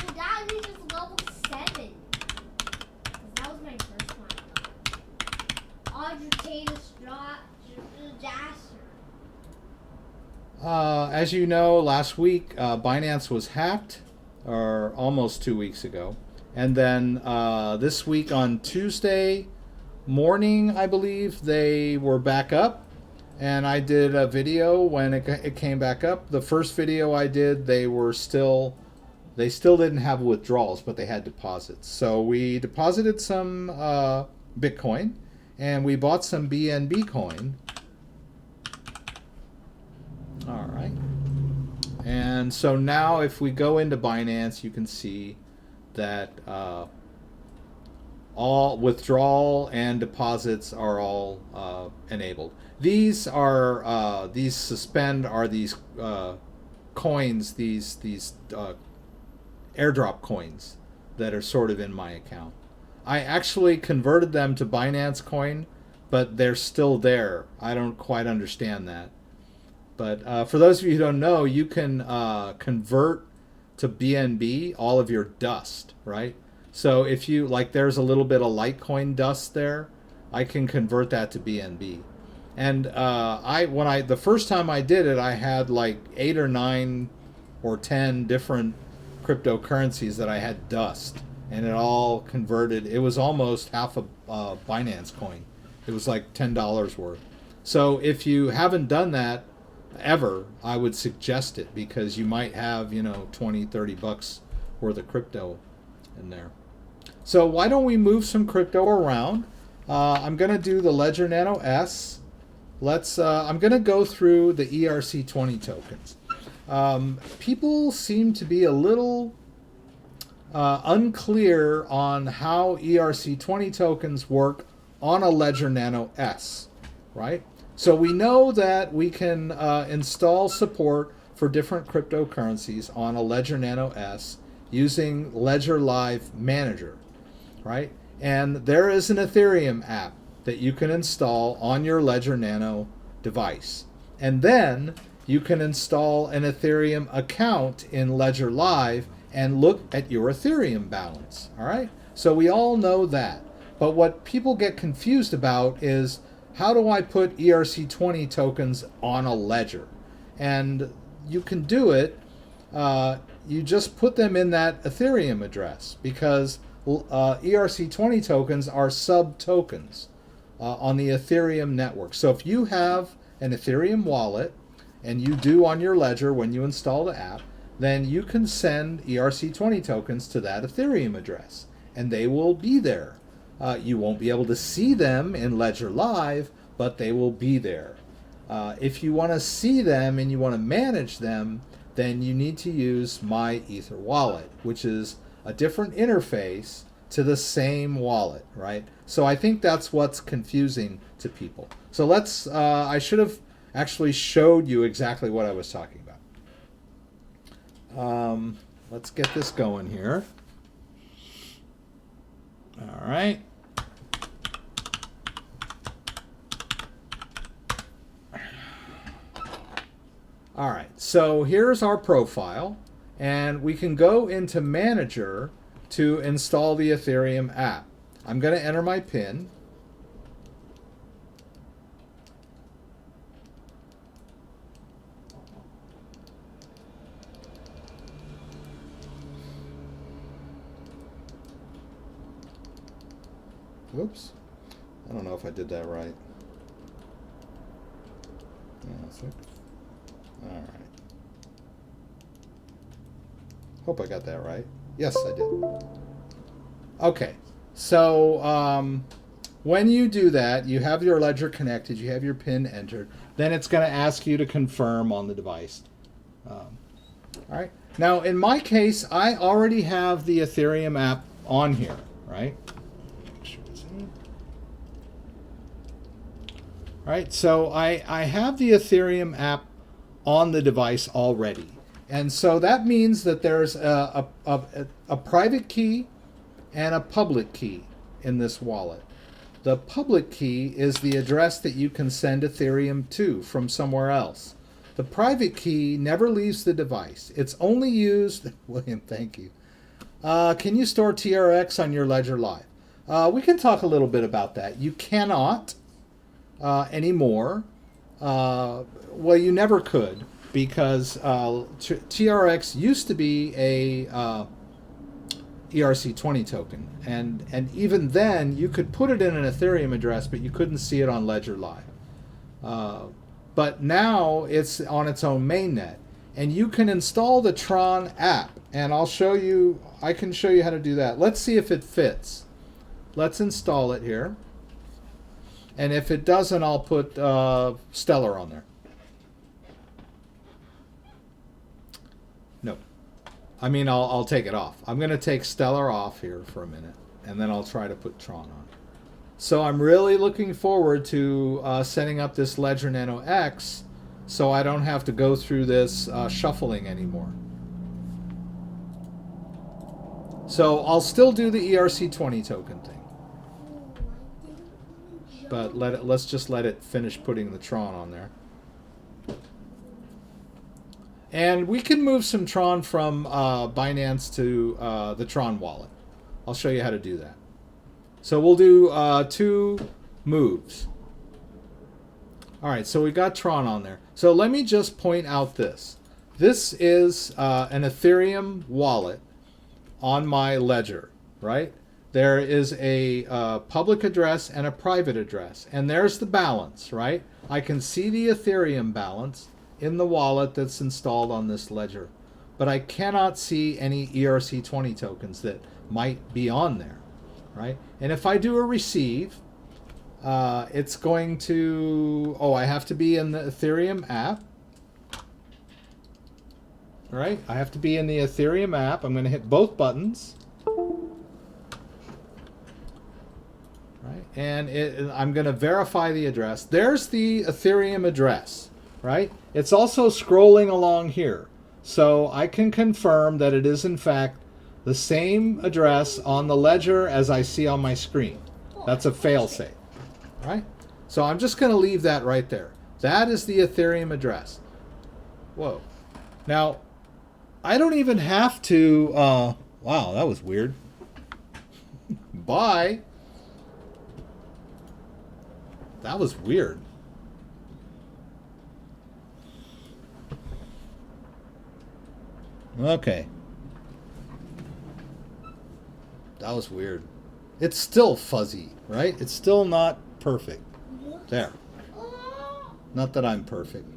No, that is just level 7. That was my first one. Audritatus disaster. As you know, last week Binance was hacked, or almost 2 weeks ago. And then this week on Tuesday morning, I believe, they were back up. And I did a video when it came back up. The first video I did, they still didn't have withdrawals, but they had deposits. So we deposited some Bitcoin, and we bought some BNB coin. All right. And so now if we go into Binance, you can see that all withdrawal and deposits are all enabled. These are these suspend are these coins, these airdrop coins that are sort of in my account. I actually converted them to Binance coin, but they're still there. I don't quite understand that. But for those of you who don't know, you can convert to BNB all of your dust, right? So if you, like, there's a little bit of Litecoin dust there, I can convert that to BNB. And the first time I did it, I had like 8 or 9 or 10 different cryptocurrencies that I had dust, and it all converted. It was almost half a Binance coin. It was like $10 worth. So if you haven't done that ever, I would suggest it, because you might have, you know, 20, 30 bucks worth of crypto in there. So why don't we move some crypto around? I'm going to do the Ledger Nano S. I'm going to go through the ERC20 tokens. People seem to be a little unclear on how ERC20 tokens work on a Ledger Nano S, right? So we know that we can install support for different cryptocurrencies on a Ledger Nano S using Ledger Live Manager, right? And there is an Ethereum app that you can install on your Ledger Nano device. And then you can install an Ethereum account in Ledger Live and look at your Ethereum balance, all right? So we all know that. But what people get confused about is, how do I put ERC20 tokens on a ledger? And you can do it. You just put them in that Ethereum address, because ERC20 tokens are sub-tokens on the Ethereum network. So if you have an Ethereum wallet, and you do on your ledger when you install the app, then you can send ERC20 tokens to that Ethereum address, and they will be there. You won't be able to see them in Ledger Live, but they will be there. If you want to see them and you want to manage them, then you need to use My Ether Wallet, which is a different interface to the same wallet, right? So I think that's what's confusing to people. So I should have actually showed you exactly what I was talking about. Let's get this going here. All right. All right, so here's our profile, and we can go into Manager to install the Ethereum app. I'm going to enter my PIN. Whoops. I don't know if I did that right. All right. Hope I got that right. Yes, I did. Okay. So when you do that, you have your ledger connected, you have your PIN entered, then it's going to ask you to confirm on the device. All right. Now, in my case, I already have the Ethereum app on here, right? All right, so I have the Ethereum app on the device already. And so that means that there's a private key and a public key in this wallet. The public key is the address that you can send Ethereum to from somewhere else. The private key never leaves the device. It's only used, William, thank you. Can you store TRX on your Ledger Live? We can talk a little bit about that. You cannot anymore. Well, you never could, because TRX used to be a ERC20 token, and even then you could put it in an Ethereum address, but you couldn't see it on Ledger Live. But now it's on its own mainnet, and you can install the Tron app, and I'll show you. I can show you how to do that. Let's see if it fits. Let's install it here. And if it doesn't, I'll put Stellar on there. No. I mean, I'll take it off. I'm going to take Stellar off here for a minute, and then I'll try to put Tron on. So I'm really looking forward to setting up this Ledger Nano X so I don't have to go through this shuffling anymore. So I'll still do the ERC20 token thing. But let's just let it finish putting the Tron on there. And we can move some Tron from Binance to the Tron wallet. I'll show you how to do that. So we'll do 2 moves. All right, so we got Tron on there. So let me just point out this. This is an Ethereum wallet on my Ledger, right? There is a public address and a private address. And there's the balance, right? I can see the Ethereum balance in the wallet that's installed on this ledger. But I cannot see any ERC20 tokens that might be on there, right? And if I do a receive, it's going to... Oh, I have to be in the Ethereum app. All right, I have to be in the Ethereum app. I'm going to hit both buttons. Right, and I'm going to verify the address. There's the Ethereum address, right? It's also scrolling along here. So I can confirm that it is, in fact, the same address on the ledger as I see on my screen. That's a failsafe, right? So I'm just going to leave that right there. That is the Ethereum address. Whoa. Now, I don't even have to... wow, that was weird. Bye. That was weird. Okay. That was weird. It's still fuzzy, right? It's still not perfect. There. Not that I'm perfect.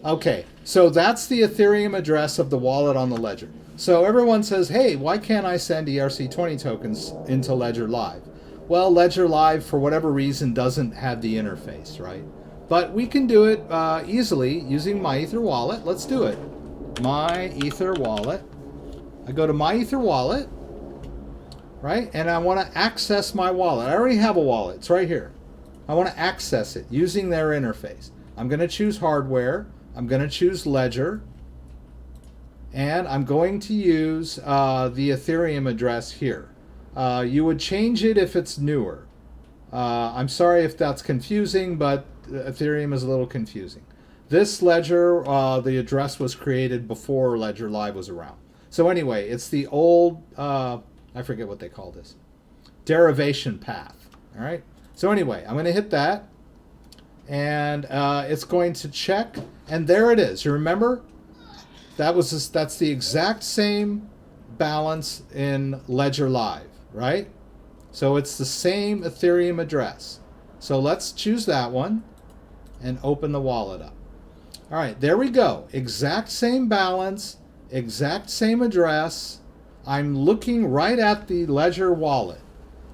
Okay, so that's the Ethereum address of the wallet on the Ledger. So everyone says, hey, why can't I send ERC20 tokens into Ledger Live? Well, Ledger Live, for whatever reason, doesn't have the interface, right? But we can do it easily using MyEtherWallet. Let's do it. MyEtherWallet. I go to MyEtherWallet, right? And I want to access my wallet. I already have a wallet. It's right here. I want to access it using their interface. I'm going to choose hardware. I'm going to choose Ledger. And I'm going to use the Ethereum address here. You would change it if it's newer. I'm sorry if that's confusing, but Ethereum is a little confusing. This Ledger, the address was created before Ledger Live was around. So anyway, it's the old, I forget what they call this, derivation path. All right. So anyway, I'm going to hit that, and it's going to check, and there it is. You remember? That's the exact same balance in Ledger Live, right? So it's the same Ethereum address. So let's choose that one and open the wallet up. All right, there we go. Exact same balance, exact same address. I'm looking right at the Ledger wallet,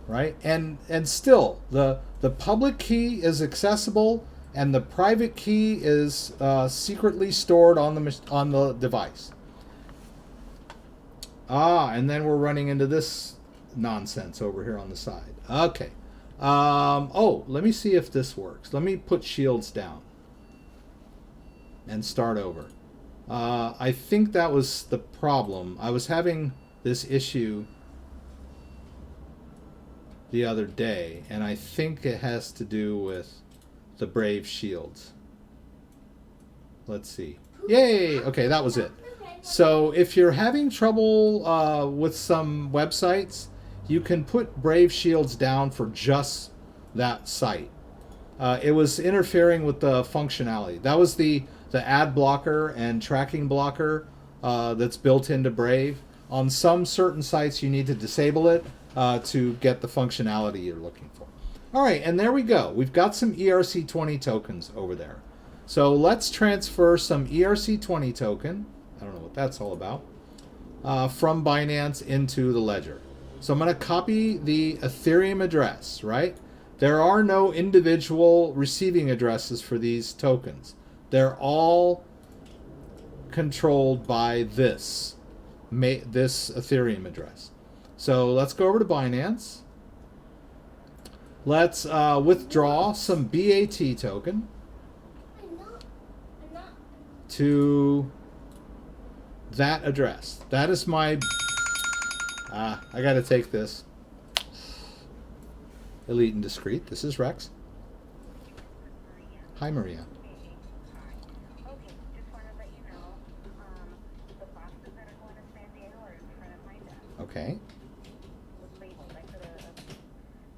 right? And still, the public key is accessible, and the private key is secretly stored on the device. And then we're running into this nonsense over here on the side. Okay. Oh, let me see if this works. Let me put shields down and start over. I think that was the problem. I was having this issue the other day, and I think it has to do with the Brave shields. Let's see. Yay! Okay, that was it. So if you're having trouble with some websites, you can put Brave shields down for just that site. It was interfering with the functionality. That was the ad blocker and tracking blocker that's built into Brave. On some certain sites, you need to disable it to get the functionality you're looking for. All right, and there we go. We've got some ERC20 tokens over there. So let's transfer some ERC20 token, I don't know what that's all about, from Binance into the Ledger. So I'm going to copy the Ethereum address, right? There are no individual receiving addresses for these tokens. They're all controlled by this Ethereum address. So let's go over to Binance. Let's withdraw some BAT token to that address. That is my... I got to take this. Elite and discreet. This is Rex. Hi, Maria. Okay, just want to let you know, the boxes that are going to San Diego are in front of my desk. Okay. With labels, like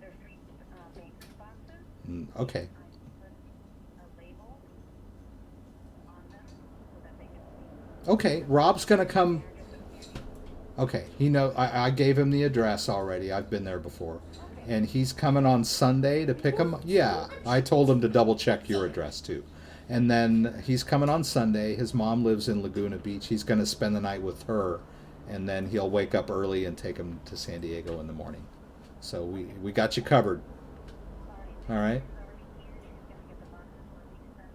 they're free bank boxes. Okay. I put a label on them so that they can see. Okay, Rob's gonna come. Okay, I gave him the address already. I've been there before, and he's coming on Sunday to pick him. Yeah, I told him to double check your address too, and then he's coming on Sunday. His mom lives in Laguna Beach. He's gonna spend the night with her, and then he'll wake up early and take him to San Diego in the morning. So we got you covered. All right.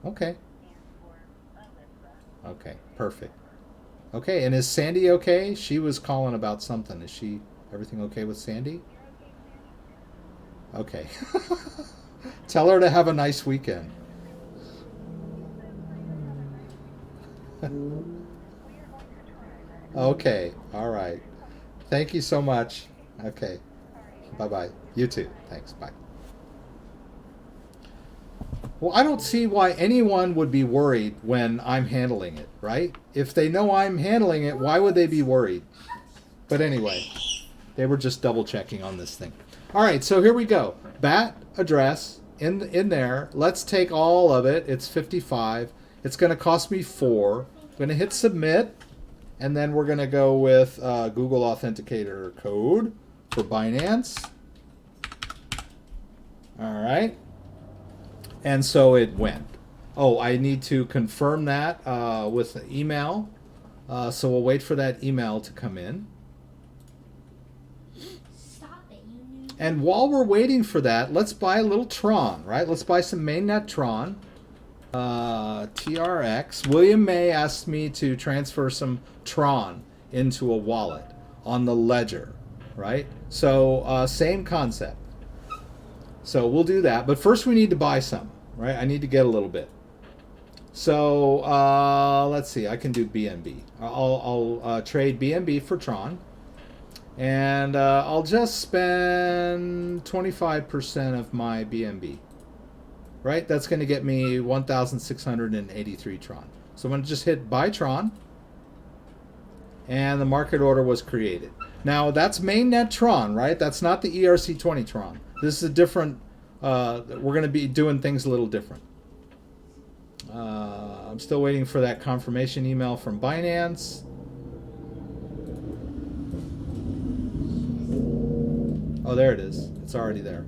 Okay. Okay, perfect. Okay, and is Sandy okay? She was calling about something. Is everything okay with Sandy? Okay. Tell her to have a nice weekend. Okay, all right. Thank you so much. Okay. Bye-bye. You too. Thanks. Bye. Well, I don't see why anyone would be worried when I'm handling it, right? If they know I'm handling it, why would they be worried? But anyway, they were just double checking on this thing. All right, so here we go. BAT address in there. Let's take all of it. It's 55. It's going to cost me 4. I'm going to hit submit, and then we're going to go with Google Authenticator code for Binance. All right. And so it went. Oh, I need to confirm that with an email. So we'll wait for that email to come in. Stop it, you noob. And while we're waiting for that, let's buy a little Tron, right? Let's buy some mainnet Tron. TRX. William May asked me to transfer some Tron into a wallet on the Ledger, right? So same concept. So we'll do that. But first we need to buy some, right? I need to get a little bit. So let's see. I can do BNB. I'll trade BNB for Tron, and I'll just spend 25% of my BNB. Right? That's going to get me 1,683 Tron. So I'm going to just hit buy Tron, and the market order was created. Now that's mainnet Tron, right? That's not the ERC20 Tron. This is a different. We're going to be doing things a little different. I'm still waiting for that confirmation email from Binance. Oh, there it is. It's already there.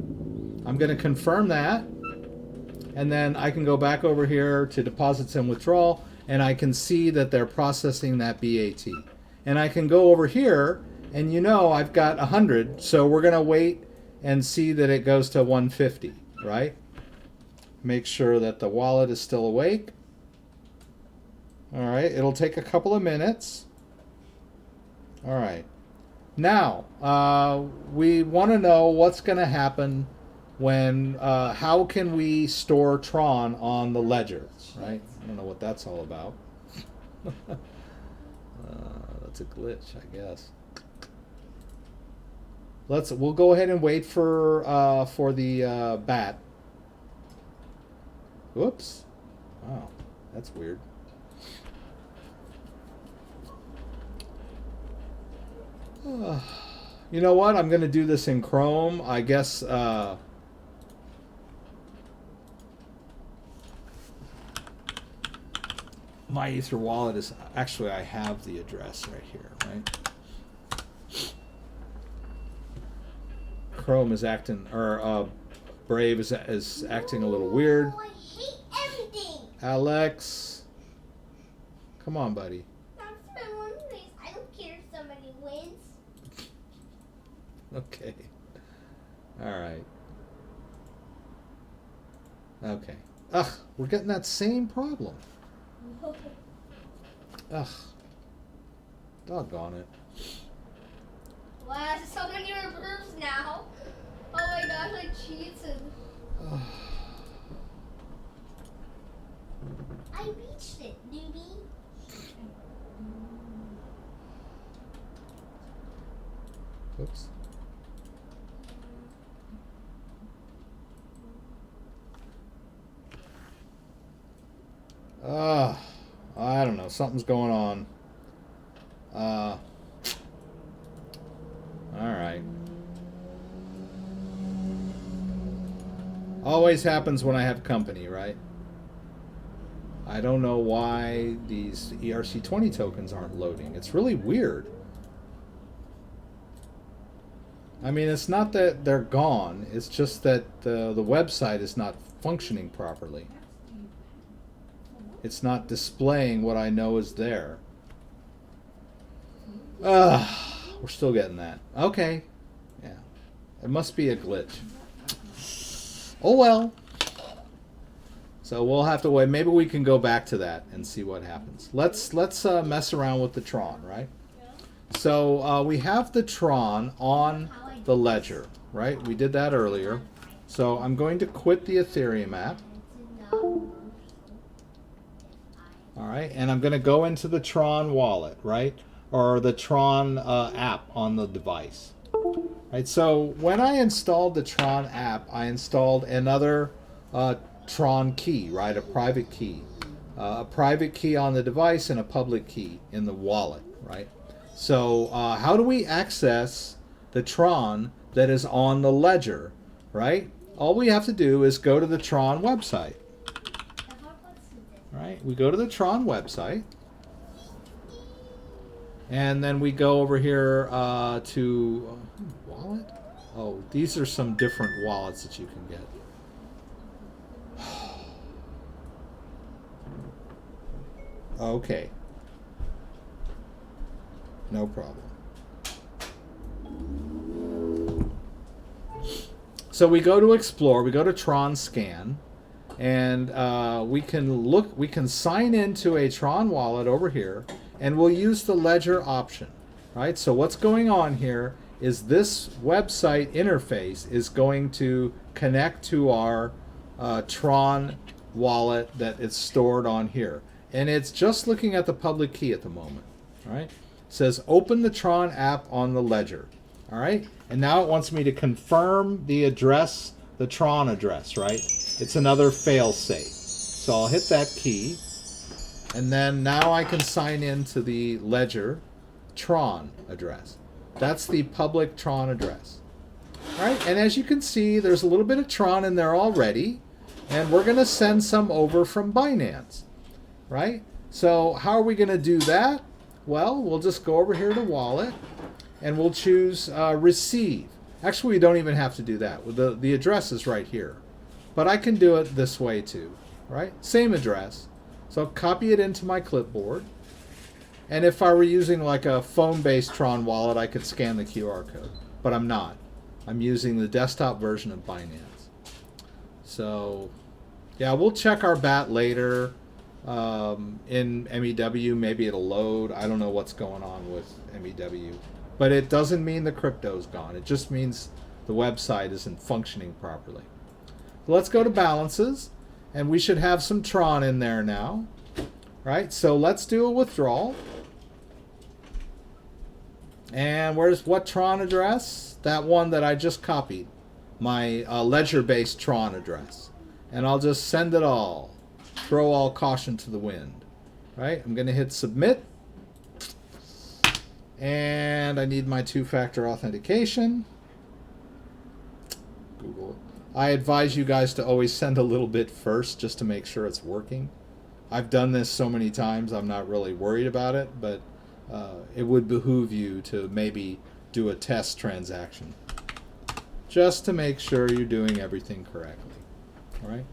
I'm going to confirm that. And then I can go back over here to deposits and withdrawal, and I can see that they're processing that BAT. And I can go over here, and you know I've got 100, so we're going to wait and see that it goes to 150, right? Make sure that the wallet is still awake. All right, it'll take a couple of minutes. All right. Now, we want to know what's going to happen when, how can we store Tron on the ledger, right? I don't know what that's all about. That's a glitch, I guess. We'll go ahead and wait for the BAT. Whoops. Wow, that's weird. You know what? I'm going to do this in Chrome. I guess my Ether wallet is actually, I have the address right here, right? Chrome is acting, or Brave is acting a little weird. Oh, I hate everything. Alex, come on, buddy. That's my one place. I don't care if somebody wins. Okay. All right. Okay. Ugh, we're getting that same problem. Ugh. Doggone it. Wow, so many reverse now. Oh my gosh, I cheated. I reached it, newbie. Oops. I don't know. Something's going on. All right. Always happens when I have company, right? I don't know why these ERC20 tokens aren't loading. It's really weird. I mean, it's not that they're gone. It's just that the website is not functioning properly. It's not displaying what I know is there. We're still getting that. Okay. Yeah. It must be a glitch. Oh well. So we'll have to wait. Maybe we can go back to that and see what happens. Let's mess around with the Tron, right? So we have the Tron on the ledger, right? We did that earlier. So I'm going to quit the Ethereum app. All right, and I'm going to go into the Tron wallet, right? Or the Tron app on the device. Right, so when I installed the Tron app, I installed another Tron key, right? A private key. A private key on the device and a public key in the wallet, right? So how do we access the Tron that is on the ledger, right? All we have to do is go to the Tron website. Right, we go to the Tron website, and then we go over here to wallet. Oh, these are some different wallets that you can get. Okay, no problem. So we go to Explore, we go to Tron Scan. And we can sign into a Tron wallet over here, and we'll use the Ledger option, right? So what's going on here is this website interface is going to connect to our Tron wallet that it's stored on here. And it's just looking at the public key at the moment. All right. It says open the Tron app on the Ledger. All right. And now it wants me to confirm the address, the Tron address, right? It's another fail safe. So I'll hit that key. And then now I can sign in to the Ledger Tron address. That's the public Tron address. All right. And as you can see, there's a little bit of Tron in there already. And we're going to send some over from Binance. Right? So how are we going to do that? Well, we'll just go over here to Wallet, and we'll choose Receive. Actually, we don't even have to do that. The address is right here. But I can do it this way too. Right? Same address. So I'll copy it into my clipboard. And if I were using like a phone-based Tron wallet, I could scan the QR code. But I'm not. I'm using the desktop version of Binance. So, yeah, we'll check our BAT later. In MEW, maybe it'll load. I don't know what's going on with MEW. But it doesn't mean the crypto's gone. It just means the website isn't functioning properly. So let's go to balances. And we should have some Tron in there now. Right? So let's do a withdrawal. And where's what Tron address? That one that I just copied. My Ledger-based Tron address. And I'll just send it all. Throw all caution to the wind. Right? I'm going to hit submit. And I need my two-factor authentication. Google. I advise you guys to always send a little bit first just to make sure it's working. I've done this so many times, I'm not really worried about it, but it would behoove you to maybe do a test transaction just to make sure you're doing everything correctly. All right?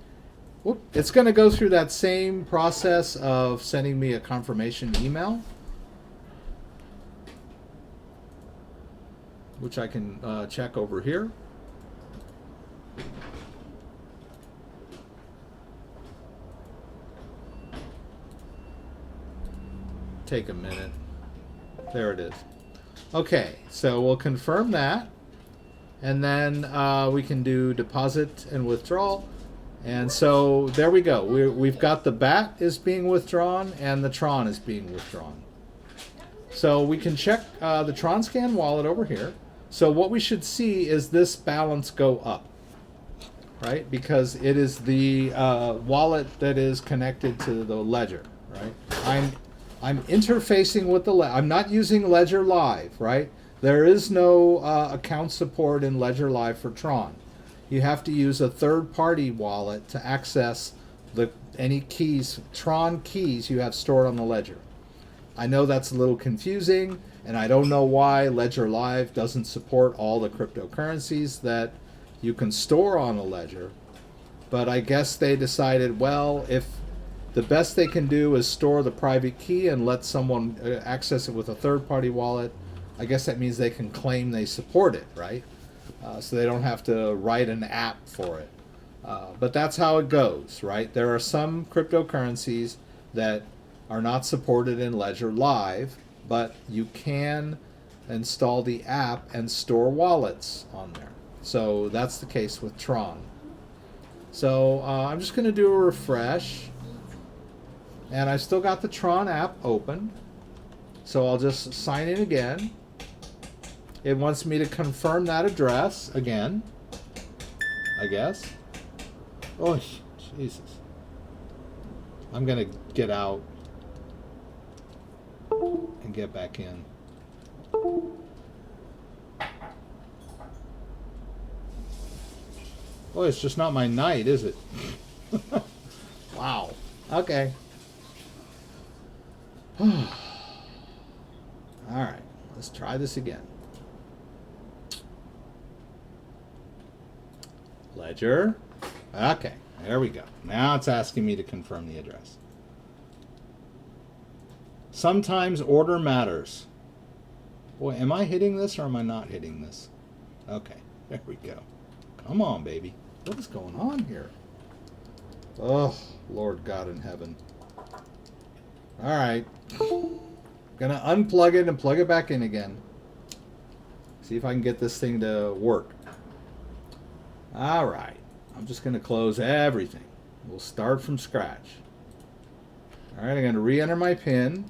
Whoop. It's going to go through that same process of sending me a confirmation email, which I can check over here. Take a minute. There it is. Okay, so we'll confirm that. And then we can do deposit and withdrawal. And so there we go. We've got the BAT is being withdrawn and the Tron is being withdrawn. So we can check the Tron Scan wallet over here. So what we should see is this balance go up, right? Because it is the wallet that is connected to the Ledger, right? I'm interfacing with the Ledger. I'm not using Ledger Live, right? There is no account support in Ledger Live for Tron. You have to use a third-party wallet to access any keys, Tron keys you have stored on the Ledger. I know that's a little confusing, and I don't know why Ledger Live doesn't support all the cryptocurrencies that you can store on a Ledger. But I guess they decided, well, if the best they can do is store the private key and let someone access it with a third-party wallet, I guess that means they can claim they support it, right? So they don't have to write an app for it. But that's how it goes, right? There are some cryptocurrencies that are not supported in Ledger Live, but you can install the app and store wallets on there. So that's the case with Tron. So I'm just going to do a refresh. And I've still got the Tron app open. So I'll just sign in again. It wants me to confirm that address again, I guess. Oh, Jesus. I'm going to get out and get back in. Oh, it's just not my night, is it? Wow. Okay. All right. Let's try this again. Ledger. Okay, there we go. Now it's asking me to confirm the address. Sometimes order matters. Boy, am I hitting this or am I not hitting this? Okay, there we go. Come on, baby. What is going on here? Oh, Lord God in heaven. All right. Gonna unplug it and plug it back in again. See if I can get this thing to work. All right. I'm just going to close everything. We'll start from scratch. All right, I'm going to re-enter my PIN.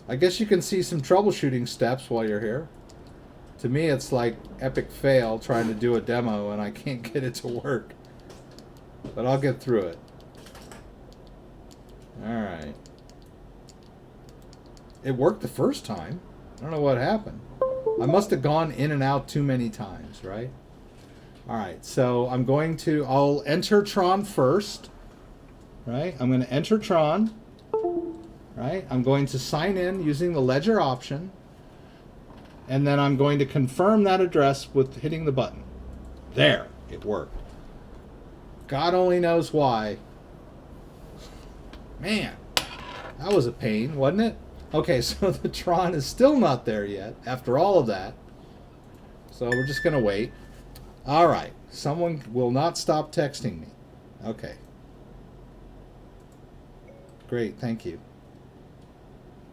I guess you can see some troubleshooting steps while you're here. To me, it's like epic fail trying to do a demo and I can't get it to work. But I'll get through it. Alright. It worked the first time. I don't know what happened. I must have gone in and out too many times, right? Alright, so I'll enter Tron first. Right? I'm going to enter Tron. Right? I'm going to sign in using the Ledger option. And then I'm going to confirm that address with hitting the button. There, it worked. God only knows why. Man, that was a pain, wasn't it? Okay, so the Tron is still not there yet after all of that. So we're just going to wait. All right, someone will not stop texting me. Okay. Great, thank you.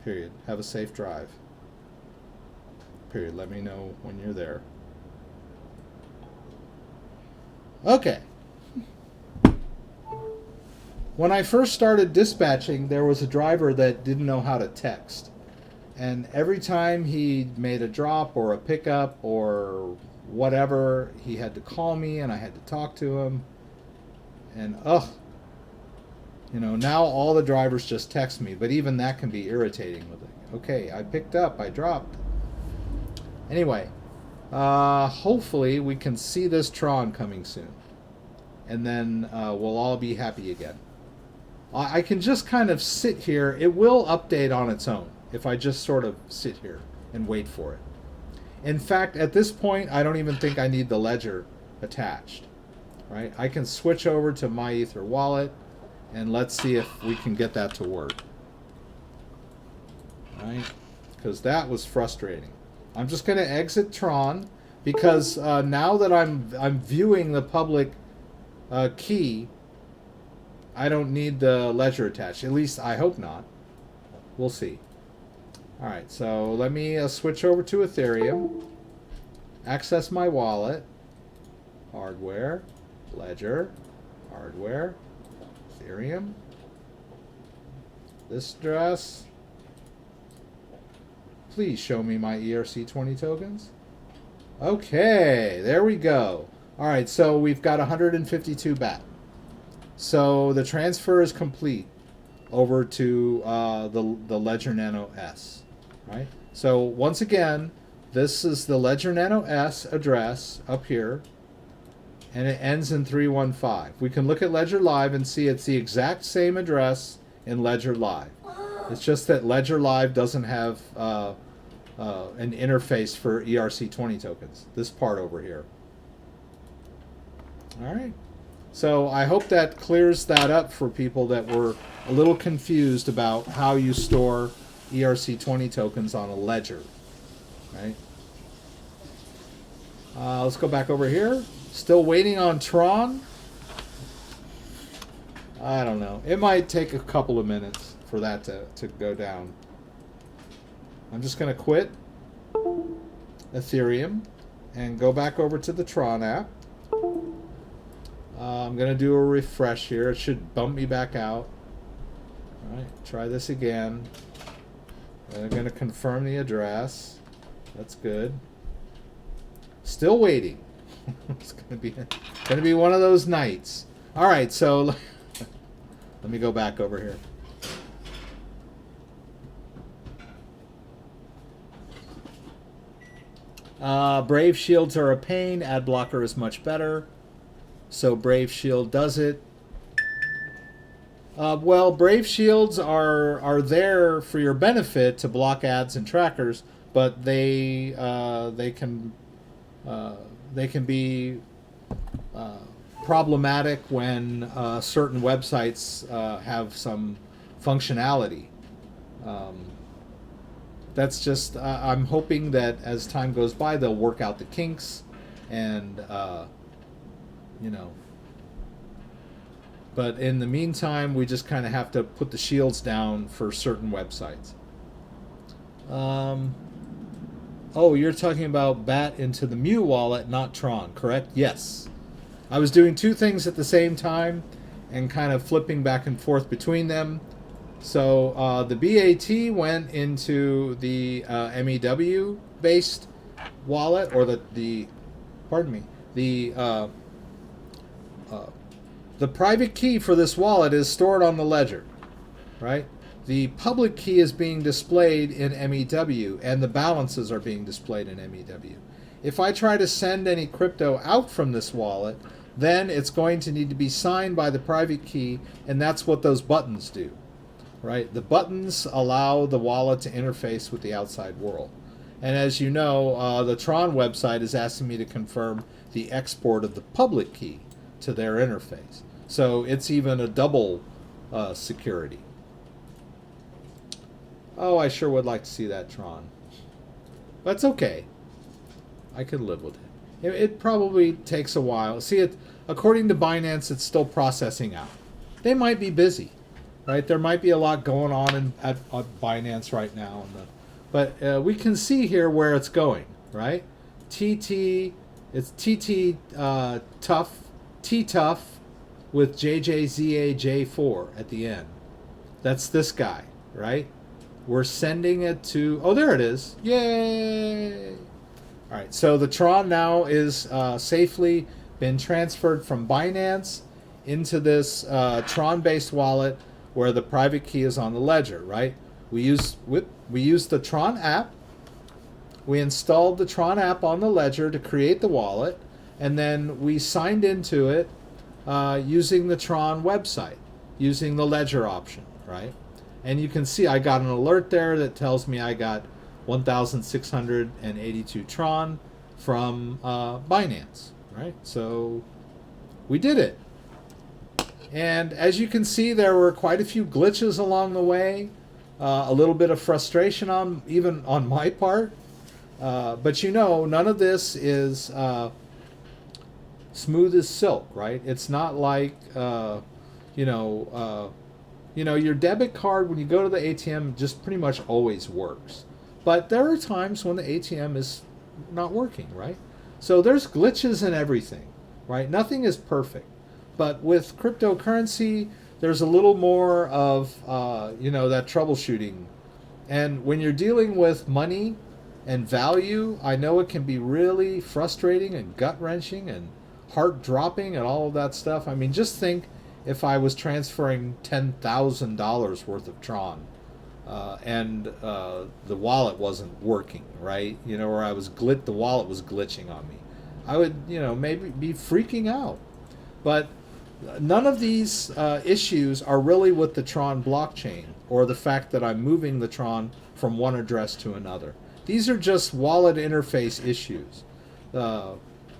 Period. Have a safe drive. Period. Let me know when you're there. Okay. When I first started dispatching, there was a driver that didn't know how to text. And every time he made a drop or a pickup or whatever, he had to call me and I had to talk to him. And you know, now all the drivers just text me, but even that can be irritating with it. Okay, I picked up, I dropped. Anyway, hopefully we can see this Tron coming soon. And then we'll all be happy again. I can just kind of sit here. It will update on its own if I just sort of sit here and wait for it. In fact, at this point, I don't even think I need the Ledger attached. Right? I can switch over to my Ether wallet and let's see if we can get that to work. Right? Because that was frustrating. I'm just going to exit Tron because now that I'm viewing the public key, I don't need the Ledger attached. At least I hope not. We'll see. All right, so let me switch over to Ethereum. Access my wallet. Hardware. Ledger. Hardware. Ethereum. This address. Please show me my ERC20 tokens. Okay, there we go. All right, so we've got 152 BAT. So the transfer is complete over to the Ledger Nano S. Right? So once again, this is the Ledger Nano S address up here, and it ends in 315. We can look at Ledger Live and see it's the exact same address in Ledger Live. It's just that Ledger Live doesn't have an interface for ERC20 tokens. This part over here. All right. So I hope that clears that up for people that were a little confused about how you store ERC20 tokens on a ledger. Right? Let's go back over here. Still waiting on Tron. I don't know. It might take a couple of minutes for that to go down. I'm just going to quit Ethereum and go back over to the Tron app. I'm going to do a refresh here. It should bump me back out. All right, try this again. I'm going to confirm the address. That's good. Still waiting. It's going to be one of those nights. All right, so let me go back over here. Brave shields are a pain. Ad blocker is much better. So Brave Shield does it. Well, Brave Shields are there for your benefit to block ads and trackers, but they can be problematic when certain websites have some functionality. That's just I'm hoping that as time goes by, they'll work out the kinks and. You know, but in the meantime, we just kind of have to put the shields down for certain websites. Oh, you're talking about BAT into the Mu wallet, not Tron, correct? Yes. I was doing two things at the same time and kind of flipping back and forth between them. So the BAT went into the MEW based wallet, or the private key for this wallet is stored on the ledger, right? The public key is being displayed in MEW, and the balances are being displayed in MEW. If I try to send any crypto out from this wallet, then it's going to need to be signed by the private key, and that's what those buttons do, right? The buttons allow the wallet to interface with the outside world. And as you know, the Tron website is asking me to confirm the export of the public key to their interface. So it's even a double security. Oh, I sure would like to see that Tron. That's okay. I could live with it. It probably takes a while. See, it according to Binance, it's still processing out. They might be busy, right? There might be a lot going on at Binance right now. But we can see here where it's going, right? It's TT Tough, T-Tough with JJZAJ4 at the end. That's this guy, right? We're sending it to, oh, there it is. Yay! All right, so the Tron now is safely been transferred from Binance into this Tron-based wallet where the private key is on the ledger, right? We used the Tron app. We installed the Tron app on the ledger to create the wallet, and then we signed into it using the Tron website, using the ledger option, right? And you can see I got an alert there that tells me I got 1,682 Tron from Binance, right? So we did it. And as you can see, there were quite a few glitches along the way, a little bit of frustration even on my part. But you know, none of this is smooth as silk, right? It's not like, your debit card, when you go to the ATM, just pretty much always works. But there are times when the ATM is not working, right? So there's glitches in everything, right? Nothing is perfect. But with cryptocurrency, there's a little more of, that troubleshooting. And when you're dealing with money and value, I know it can be really frustrating and gut-wrenching and heart-dropping and all of that stuff. I mean, just think if I was transferring $10,000 worth of Tron and the wallet wasn't working, right? Or the wallet was glitching on me. I would, maybe be freaking out. But none of these issues are really with the Tron blockchain or the fact that I'm moving the Tron from one address to another. These are just wallet interface issues.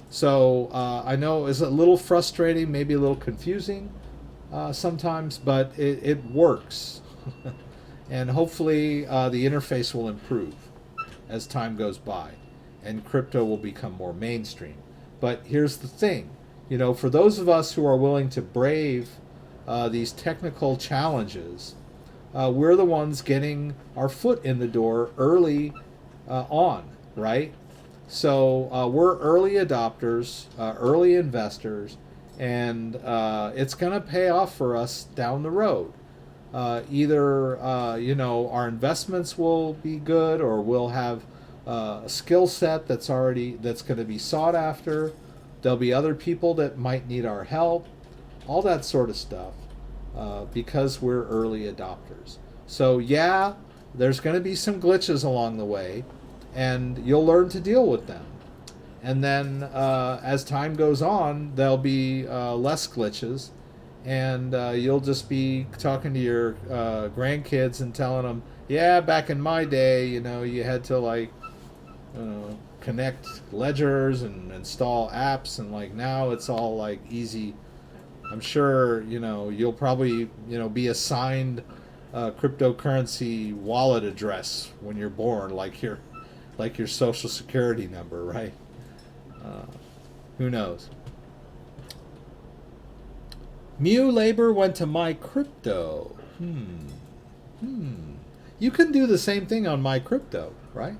So I know it's a little frustrating, maybe a little confusing sometimes, but it works. And hopefully the interface will improve as time goes by and crypto will become more mainstream. But here's the thing. For those of us who are willing to brave these technical challenges, we're the ones getting our foot in the door early on, right? So we're early adopters, early investors, and it's going to pay off for us down the road. Either, our investments will be good, or we'll have a skill set that's going to be sought after. There'll be other people that might need our help, all that sort of stuff, because we're early adopters. So yeah, there's going to be some glitches along the way, and you'll learn to deal with them. And then as time goes on, there'll be less glitches, and you'll just be talking to your grandkids and telling them, yeah, back in my day, you had to connect ledgers and install apps, and now it's all easy. I'm sure you'll probably be assigned a cryptocurrency wallet address when you're born, like your social security number, right? Who knows? Mu Labor went to My Crypto. You can do the same thing on My Crypto, right?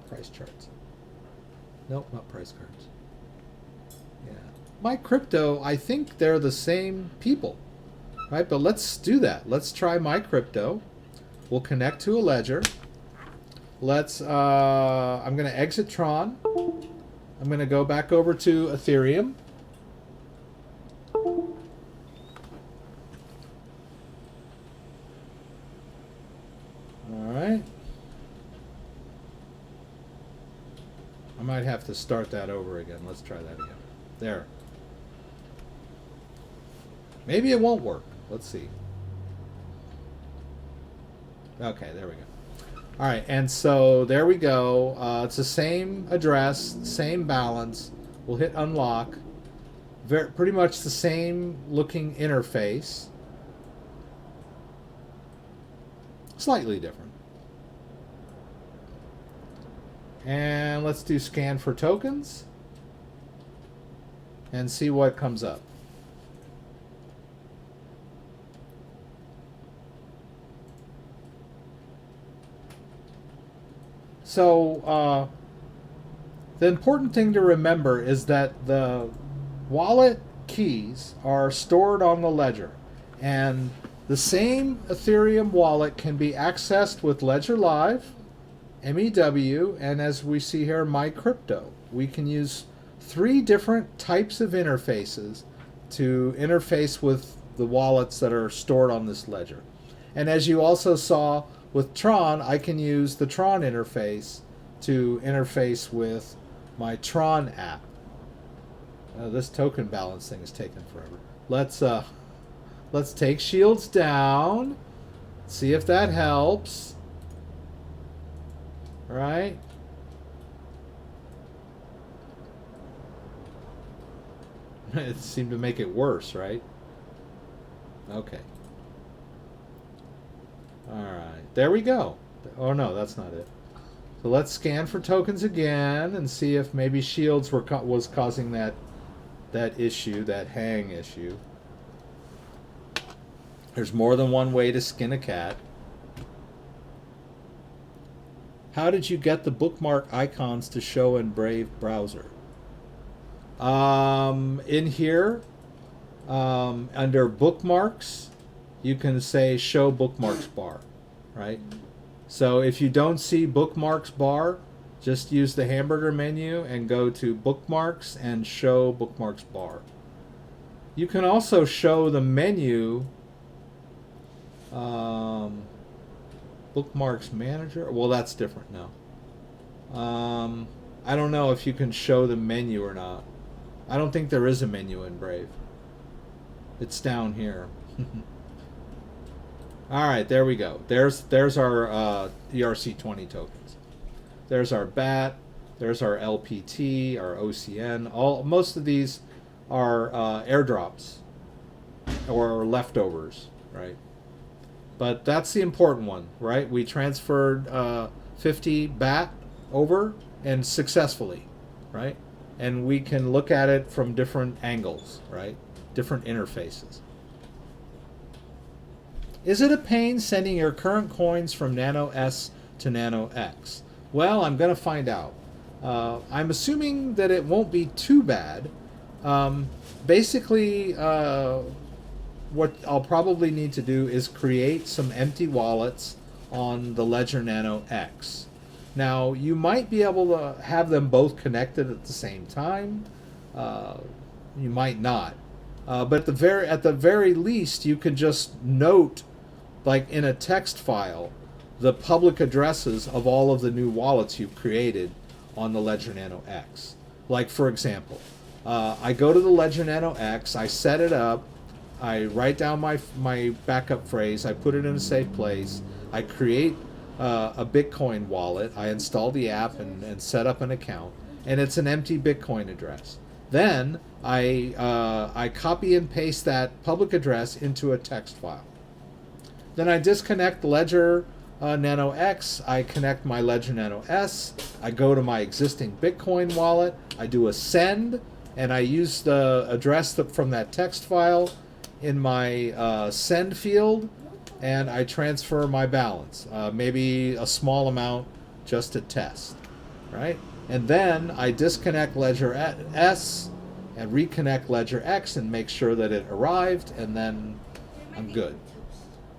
Price charts. Nope, not price cards. my crypto, I think they're the same people, right? But let's do that. Let's try my crypto. We'll connect to a ledger. Let's, I'm going to exit Tron. I'm going to go back over to Ethereum. All right. I might have to start that over again. Let's try that again. There. Maybe it won't work. Let's see. Okay, there we go. All right, and so there we go. It's the same address, same balance. We'll hit unlock. Pretty much the same looking interface. Slightly different. And let's do scan for tokens and see what comes up. So the important thing to remember is that the wallet keys are stored on the ledger, and the same Ethereum wallet can be accessed with Ledger Live, MEW, and as we see here, My Crypto. We can use 3 different types of interfaces to interface with the wallets that are stored on this ledger. And as you also saw with Tron, I can use the Tron interface to interface with my Tron app. This token balance thing is taking forever. Let's take shields down. See if that helps. Right? It seemed to make it worse, right? Okay. Alright, there we go. Oh no, that's not it. So let's scan for tokens again and see if maybe shields was causing that issue, that hang issue. There's more than one way to skin a cat. How did you get the bookmark icons to show in Brave browser? In here, under bookmarks, you can say show bookmarks bar, right? So if you don't see bookmarks bar, just use the hamburger menu and go to bookmarks and show bookmarks bar. You can also show the menu, bookmarks manager. Well, that's different now. I don't know if you can show the menu or not. I don't think there is a menu in Brave. It's down here. All right, there we go. There's our ERC20 tokens. There's our BAT. There's our LPT, our OCN. Most of these are airdrops or leftovers, right? But that's the important one, right? We transferred 50 BAT over and successfully, right? And we can look at it from different angles, right? Different interfaces. Is it a pain sending your current coins from Nano S to Nano X? Well, I'm going to find out. I'm assuming that it won't be too bad. Basically, what I'll probably need to do is create some empty wallets on the Ledger Nano X. Now, you might be able to have them both connected at the same time. You might not. But at the very least, you can just note, like in a text file, the public addresses of all of the new wallets you've created on the Ledger Nano X. Like, for example, I go to the Ledger Nano X, I set it up, I write down my backup phrase, I put it in a safe place, I create a Bitcoin wallet, I install the app and set up an account, and it's an empty Bitcoin address. Then I copy and paste that public address into a text file. Then I disconnect the Ledger Nano X, I connect my Ledger Nano S, I go to my existing Bitcoin wallet, I do a send, and I use the address from that text file in my send field, and I transfer my balance, maybe a small amount just to test, right? And then I disconnect Ledger S, and reconnect Ledger X and make sure that it arrived, and then I'm good.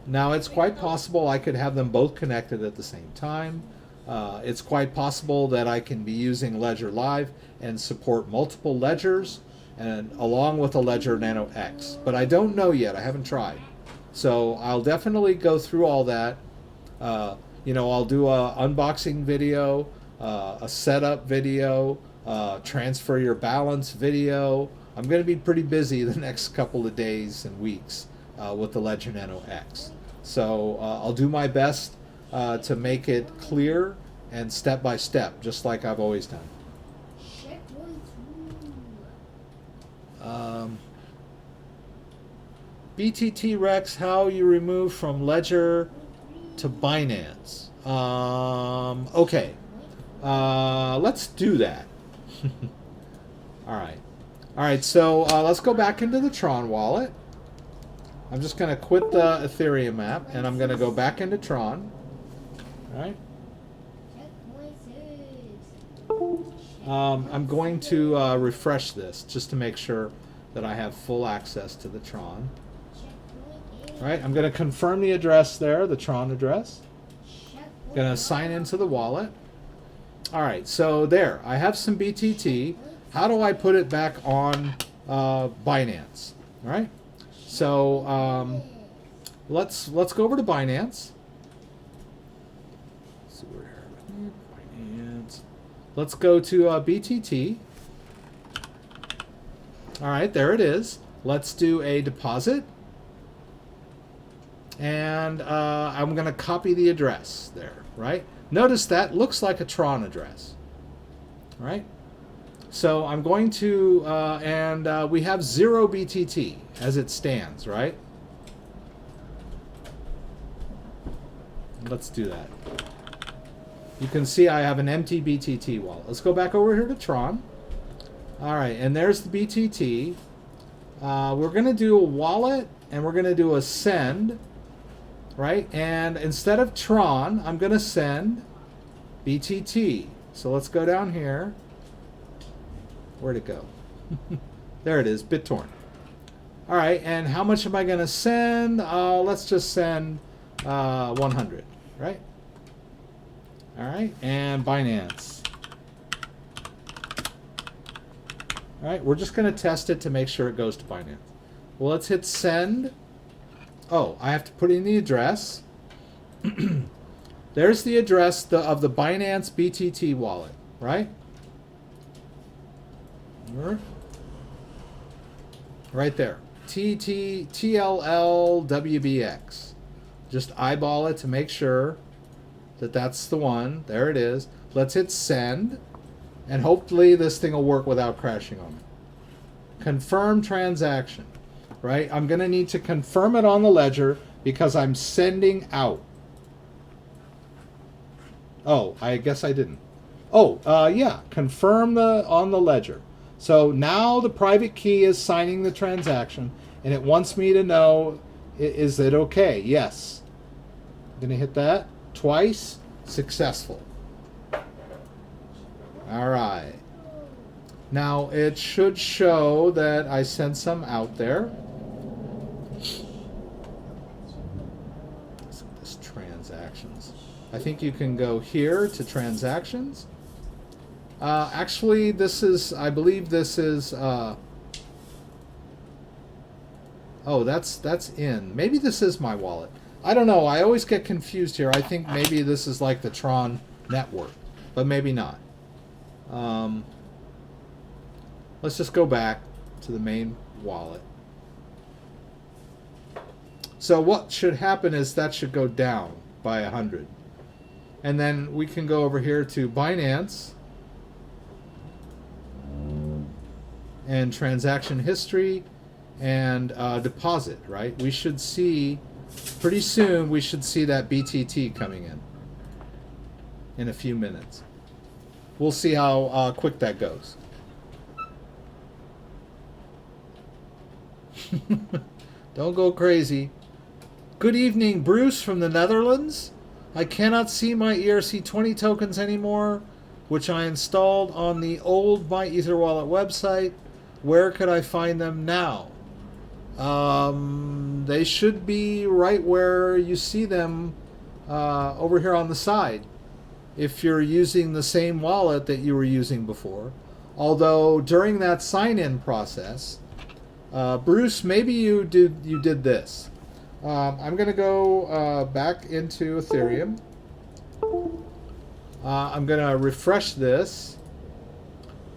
Now, it's quite possible I could have them both connected at the same time. It's quite possible that I can be using Ledger Live and support multiple ledgers, and along with a Ledger Nano X. But I don't know yet. I haven't tried. So I'll definitely go through all that. You know, I'll do a unboxing video, a setup video, transfer your balance video. I'm going to be pretty busy the next couple of days and weeks with the Ledger Nano X. So I'll do my best to make it clear and step by step, just like I've always done. BTT Rex, how you remove from Ledger to Binance. Okay, let's do that. All right. So let's go back into the Tron wallet. I'm just going to quit the Ethereum app, and I'm going to go back into Tron. All right. I'm going to refresh this just to make sure that I have full access to the Tron. All right, I'm going to confirm the address there, the Tron address. Going to sign into the wallet. All right, so there, I have some BTT. How do I put it back on Binance? All right, so let's go over to Binance. Let's see where Binance. Let's go to BTT. All right, there it is. Let's do a deposit. And I'm going to copy the address there, right? Notice that looks like a Tron address, right? So I'm going to, and we have 0 BTT as it stands, right? Let's do that. You can see I have an empty BTT wallet. Let's go back over here to Tron. All right, and there's the BTT. We're going to do a wallet, and we're going to do a send. Right, and instead of Tron, I'm going to send BTT. So let's go down here. Where'd it go? There it is, BitTorrent. All right, and how much am I going to send? Let's just send 100, right? All right, and Binance. All right, we're just going to test it to make sure it goes to Binance. Well, let's hit send. Oh, I have to put in the address. There's the address of the Binance BTT wallet, right? Right there. TLLWBX. Just eyeball it to make sure that that's the one. There it is. Let's hit send. And hopefully this thing will work without crashing on me. Confirm transaction. Right? I'm going to need to confirm it on the ledger because I'm sending out. Oh, I guess I didn't. Oh, yeah. Confirm on the ledger. So now the private key is signing the transaction, and it wants me to know, is it okay? Yes. I'm going to hit that twice. Successful. All right. Now it should show that I sent some out there. This transactions. I think you can go here to transactions. Actually, this is, I believe this is, oh, that's in. Maybe this is my wallet. I don't know. I always get confused here. I think maybe this is like the Tron network, but maybe not. Let's just go back to the main wallet. So what should happen is that should go down by 100. And then we can go over here to Binance and transaction history and deposit, right? We should see, pretty soon, we should see that BTT coming in a few minutes. We'll see how quick that goes. Don't go crazy. Good evening, Bruce from the Netherlands. I cannot see my ERC20 tokens anymore, which I installed on the old My Ether Wallet website. Where could I find them now? They should be right where you see them over here on the side, if you're using the same wallet that you were using before. Although during that sign-in process, Bruce, maybe you did this. I'm going to go back into Ethereum. I'm going to refresh this.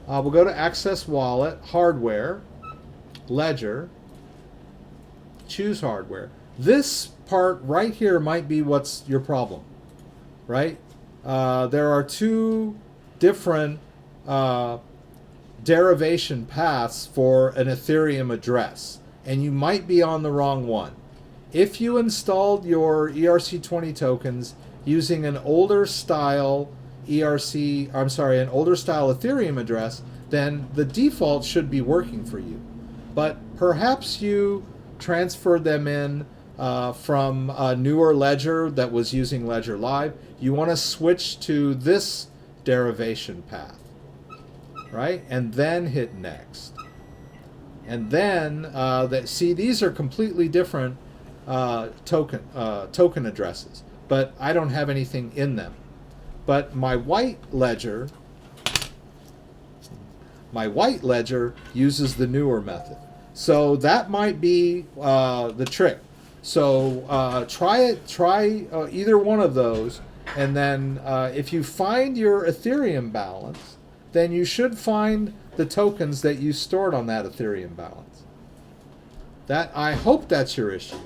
We'll go to Access Wallet, Hardware, Ledger, choose Hardware. This part right here might be what's your problem, right? There are two different derivation paths for an Ethereum address, and you might be on the wrong one. If you installed your ERC20 tokens using an older style an older style Ethereum address, then the default should be working for you. But perhaps you transferred them in from a newer ledger that was using Ledger Live. You want to switch to this derivation path, right? And then hit next. And then, see, these are completely different token addresses, but I don't have anything in them. But my white ledger uses the newer method. So that might be the trick. So try either one of those, and then if you find your Ethereum balance, then you should find the tokens that you stored on that Ethereum balance. I hope that's your issue.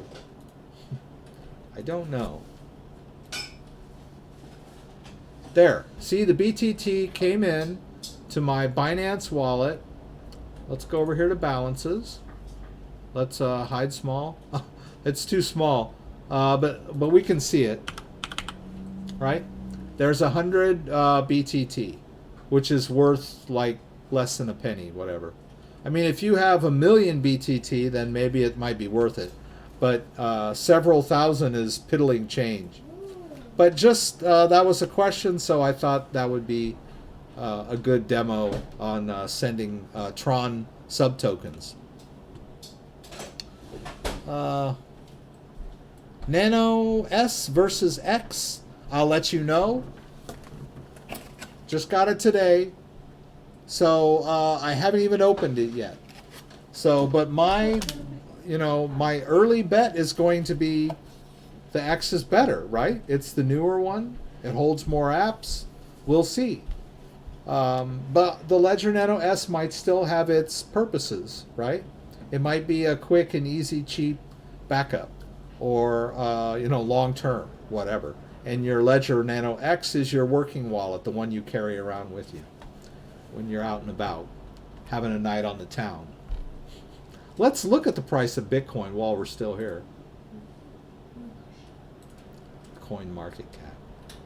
I don't know. There. See, the BTT came in to my Binance wallet. Let's go over here to balances. Let's hide small. It's too small, but we can see it, right? There's 100 BTT, which is worth like less than a penny, whatever. I mean, if you have 1,000,000 BTT, then maybe it might be worth it. But several thousand is piddling change. But just that was a question, so I thought that would be a good demo on sending Tron subtokens. Nano S versus X, I'll let you know. Just got it today, so I haven't even opened it yet. So, but my early bet is going to be the X is better, right? It's the newer one. It holds more apps. We'll see. But the Ledger Nano S might still have its purposes, right? It might be a quick and easy, cheap backup, or long term, whatever. And your Ledger Nano X is your working wallet, the one you carry around with you when you're out and about, having a night on the town. Let's look at the price of Bitcoin while we're still here. Coin market cap.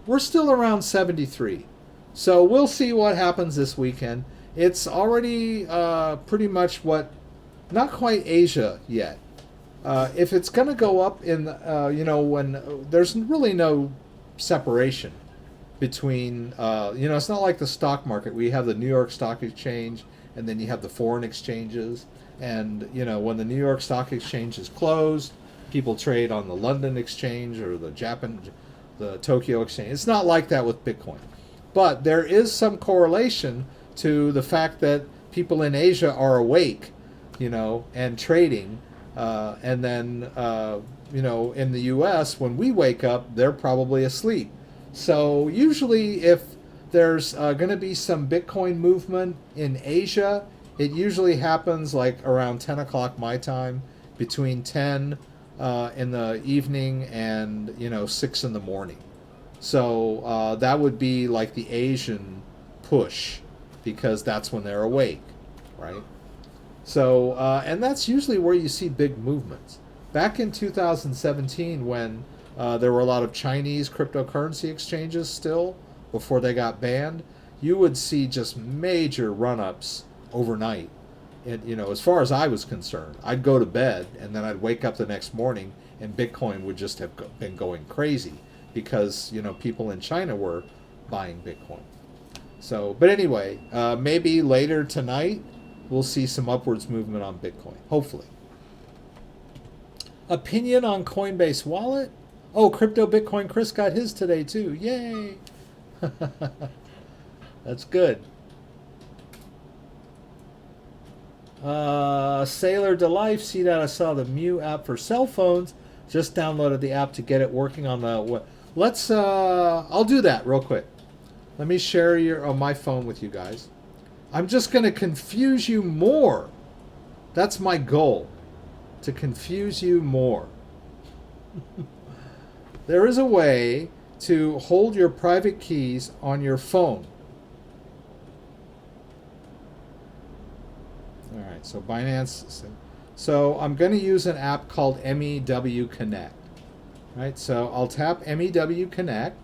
We're still around 73. So we'll see what happens this weekend. It's already pretty much not quite Asia yet. If it's going to go up in, when there's really no separation between, it's not like the stock market. We have the New York Stock Exchange, and then you have the foreign exchanges. And, when the New York Stock Exchange is closed, people trade on the London Exchange or the Tokyo Exchange. It's not like that with Bitcoin. But there is some correlation to the fact that people in Asia are awake, and trading. And then, in the U.S., when we wake up, they're probably asleep. So usually if there's going to be some Bitcoin movement in Asia, it usually happens like around 10 o'clock my time, between 10 in the evening and 6 in the morning. So that would be like the Asian push, because that's when they're awake, right? So and that's usually where you see big movements. Back in 2017, when there were a lot of Chinese cryptocurrency exchanges still before they got banned, you would see just major run-ups overnight. And as far as I was concerned, I'd go to bed and then I'd wake up the next morning and Bitcoin would just have been going crazy, because people in China were buying Bitcoin. So, but anyway, maybe later tonight we'll see some upwards movement on Bitcoin, hopefully. Opinion on Coinbase Wallet? Oh, Crypto Bitcoin Chris got his today too. Yay! That's good. Sailor to Life, see that I saw the Mew app for cell phones. Just downloaded the app to get it working on the. Let's. I'll do that real quick. Let me share my phone with you guys. I'm just going to confuse you more. That's my goal, to confuse you more. There is a way to hold your private keys on your phone. All right, so Binance. So I'm going to use an app called MEW Connect. Right, so I'll tap MEW Connect.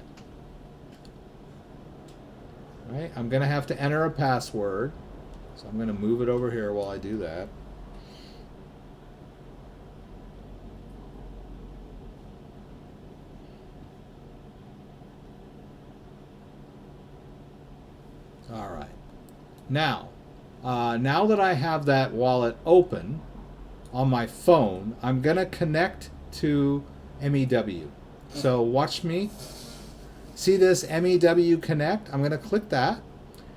Right, I'm going to have to enter a password. So I'm going to move it over here while I do that. All right. Now that I have that wallet open on my phone, I'm going to connect to MEW. So watch me. See this MEW Connect? I'm going to click that.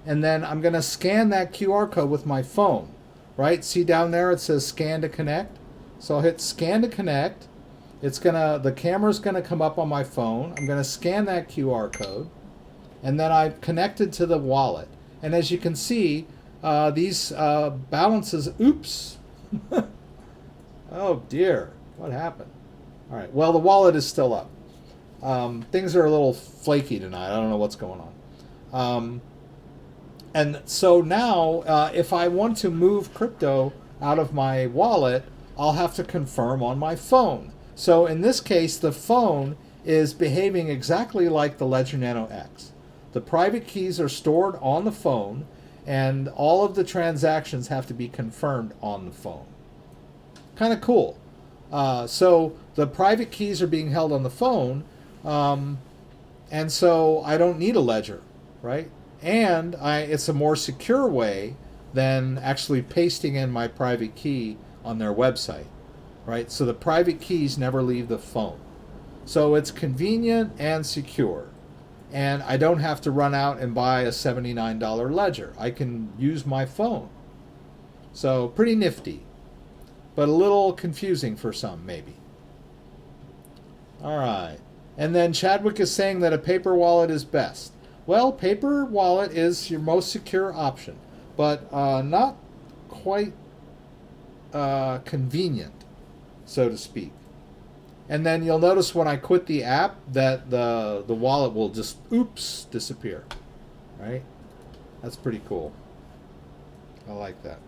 And then I'm going to scan that QR code with my phone. Right? See down there it says scan to connect? So I'll hit scan to connect. The camera's going to come up on my phone. I'm going to scan that QR code. And then I've connected to the wallet. And as you can see, these balances, oops. Oh dear, what happened? All right, well, the wallet is still up. Things are a little flaky tonight. I don't know what's going on. And so now, if I want to move crypto out of my wallet, I'll have to confirm on my phone. So in this case, the phone is behaving exactly like the Ledger Nano X. The private keys are stored on the phone, and all of the transactions have to be confirmed on the phone. Kind of cool. So the private keys are being held on the phone, and so I don't need a ledger, right? And it's a more secure way than actually pasting in my private key on their website, right? So the private keys never leave the phone. So it's convenient and secure. And I don't have to run out and buy a $79 ledger. I can use my phone. So pretty nifty, but a little confusing for some maybe. All right. And then Chadwick is saying that a paper wallet is best. Well, paper wallet is your most secure option, but not quite convenient, so to speak. And then you'll notice when I quit the app that the wallet will just, oops, disappear, right? That's pretty cool. I like that.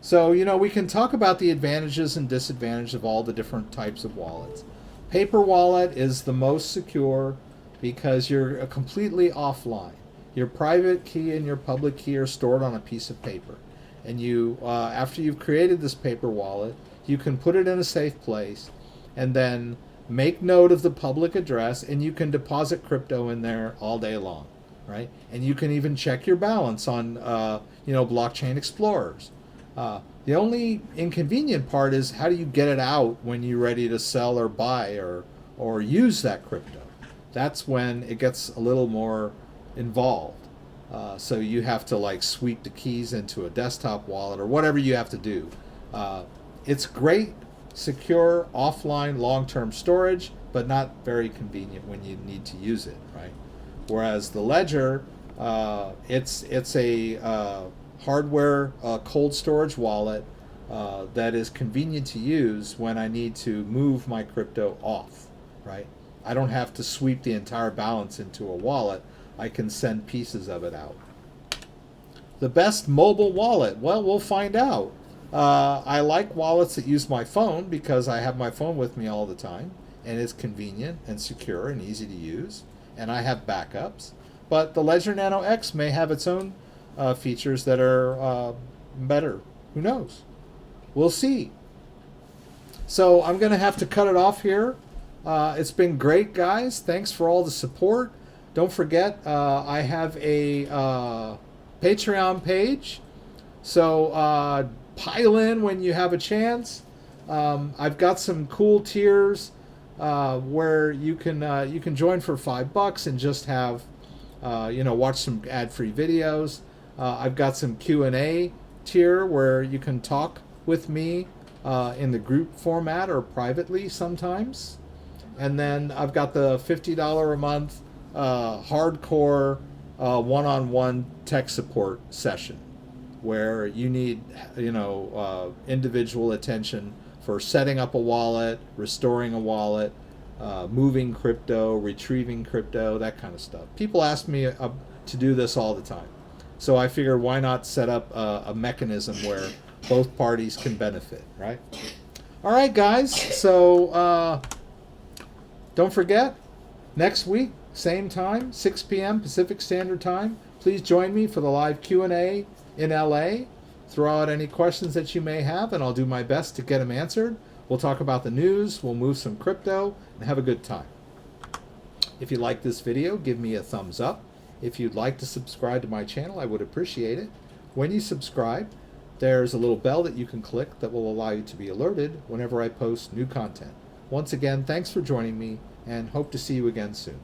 So, we can talk about the advantages and disadvantages of all the different types of wallets. Paper wallet is the most secure because you're completely offline. Your private key and your public key are stored on a piece of paper. And you, after you've created this paper wallet, you can put it in a safe place and then make note of the public address, and you can deposit crypto in there all day long, right? And you can even check your balance on, blockchain explorers. The only inconvenient part is how do you get it out when you're ready to sell or buy or use that crypto? That's when it gets a little more involved. So you have to sweep the keys into a desktop wallet or whatever you have to do. It's great, secure, offline, long-term storage, but not very convenient when you need to use it, right? Whereas the Ledger, it's a hardware cold storage wallet that is convenient to use when I need to move my crypto off, right? I don't have to sweep the entire balance into a wallet. I can send pieces of it out. The best mobile wallet? Well, we'll find out. I like wallets that use my phone because I have my phone with me all the time, and it's convenient and secure and easy to use, and I have backups. But the Ledger Nano X may have its own features that are better. Who knows? We'll see. So I'm going to have to cut it off here. It's been great, guys. Thanks for all the support. Don't forget, I have a Patreon page So pile in when you have a chance. I've got some cool tiers where you can join for $5 and just have watch some ad-free videos. I've got some Q&A tier where you can talk with me in the group format or privately sometimes. And then I've got the $50 a month hardcore one-on-one tech support session where you need individual attention for setting up a wallet, restoring a wallet, moving crypto, retrieving crypto, that kind of stuff. People ask me to do this all the time. So I figured, why not set up a mechanism where both parties can benefit, right? All right, guys. So don't forget, next week, same time, 6 p.m. Pacific Standard Time. Please join me for the live Q&A in LA. Throw out any questions that you may have, and I'll do my best to get them answered. We'll talk about the news, we'll move some crypto, and have a good time. If you like this video, give me a thumbs up. If you'd like to subscribe to my channel, I would appreciate it. When you subscribe, there's a little bell that you can click that will allow you to be alerted whenever I post new content. Once again, thanks for joining me, and hope to see you again soon.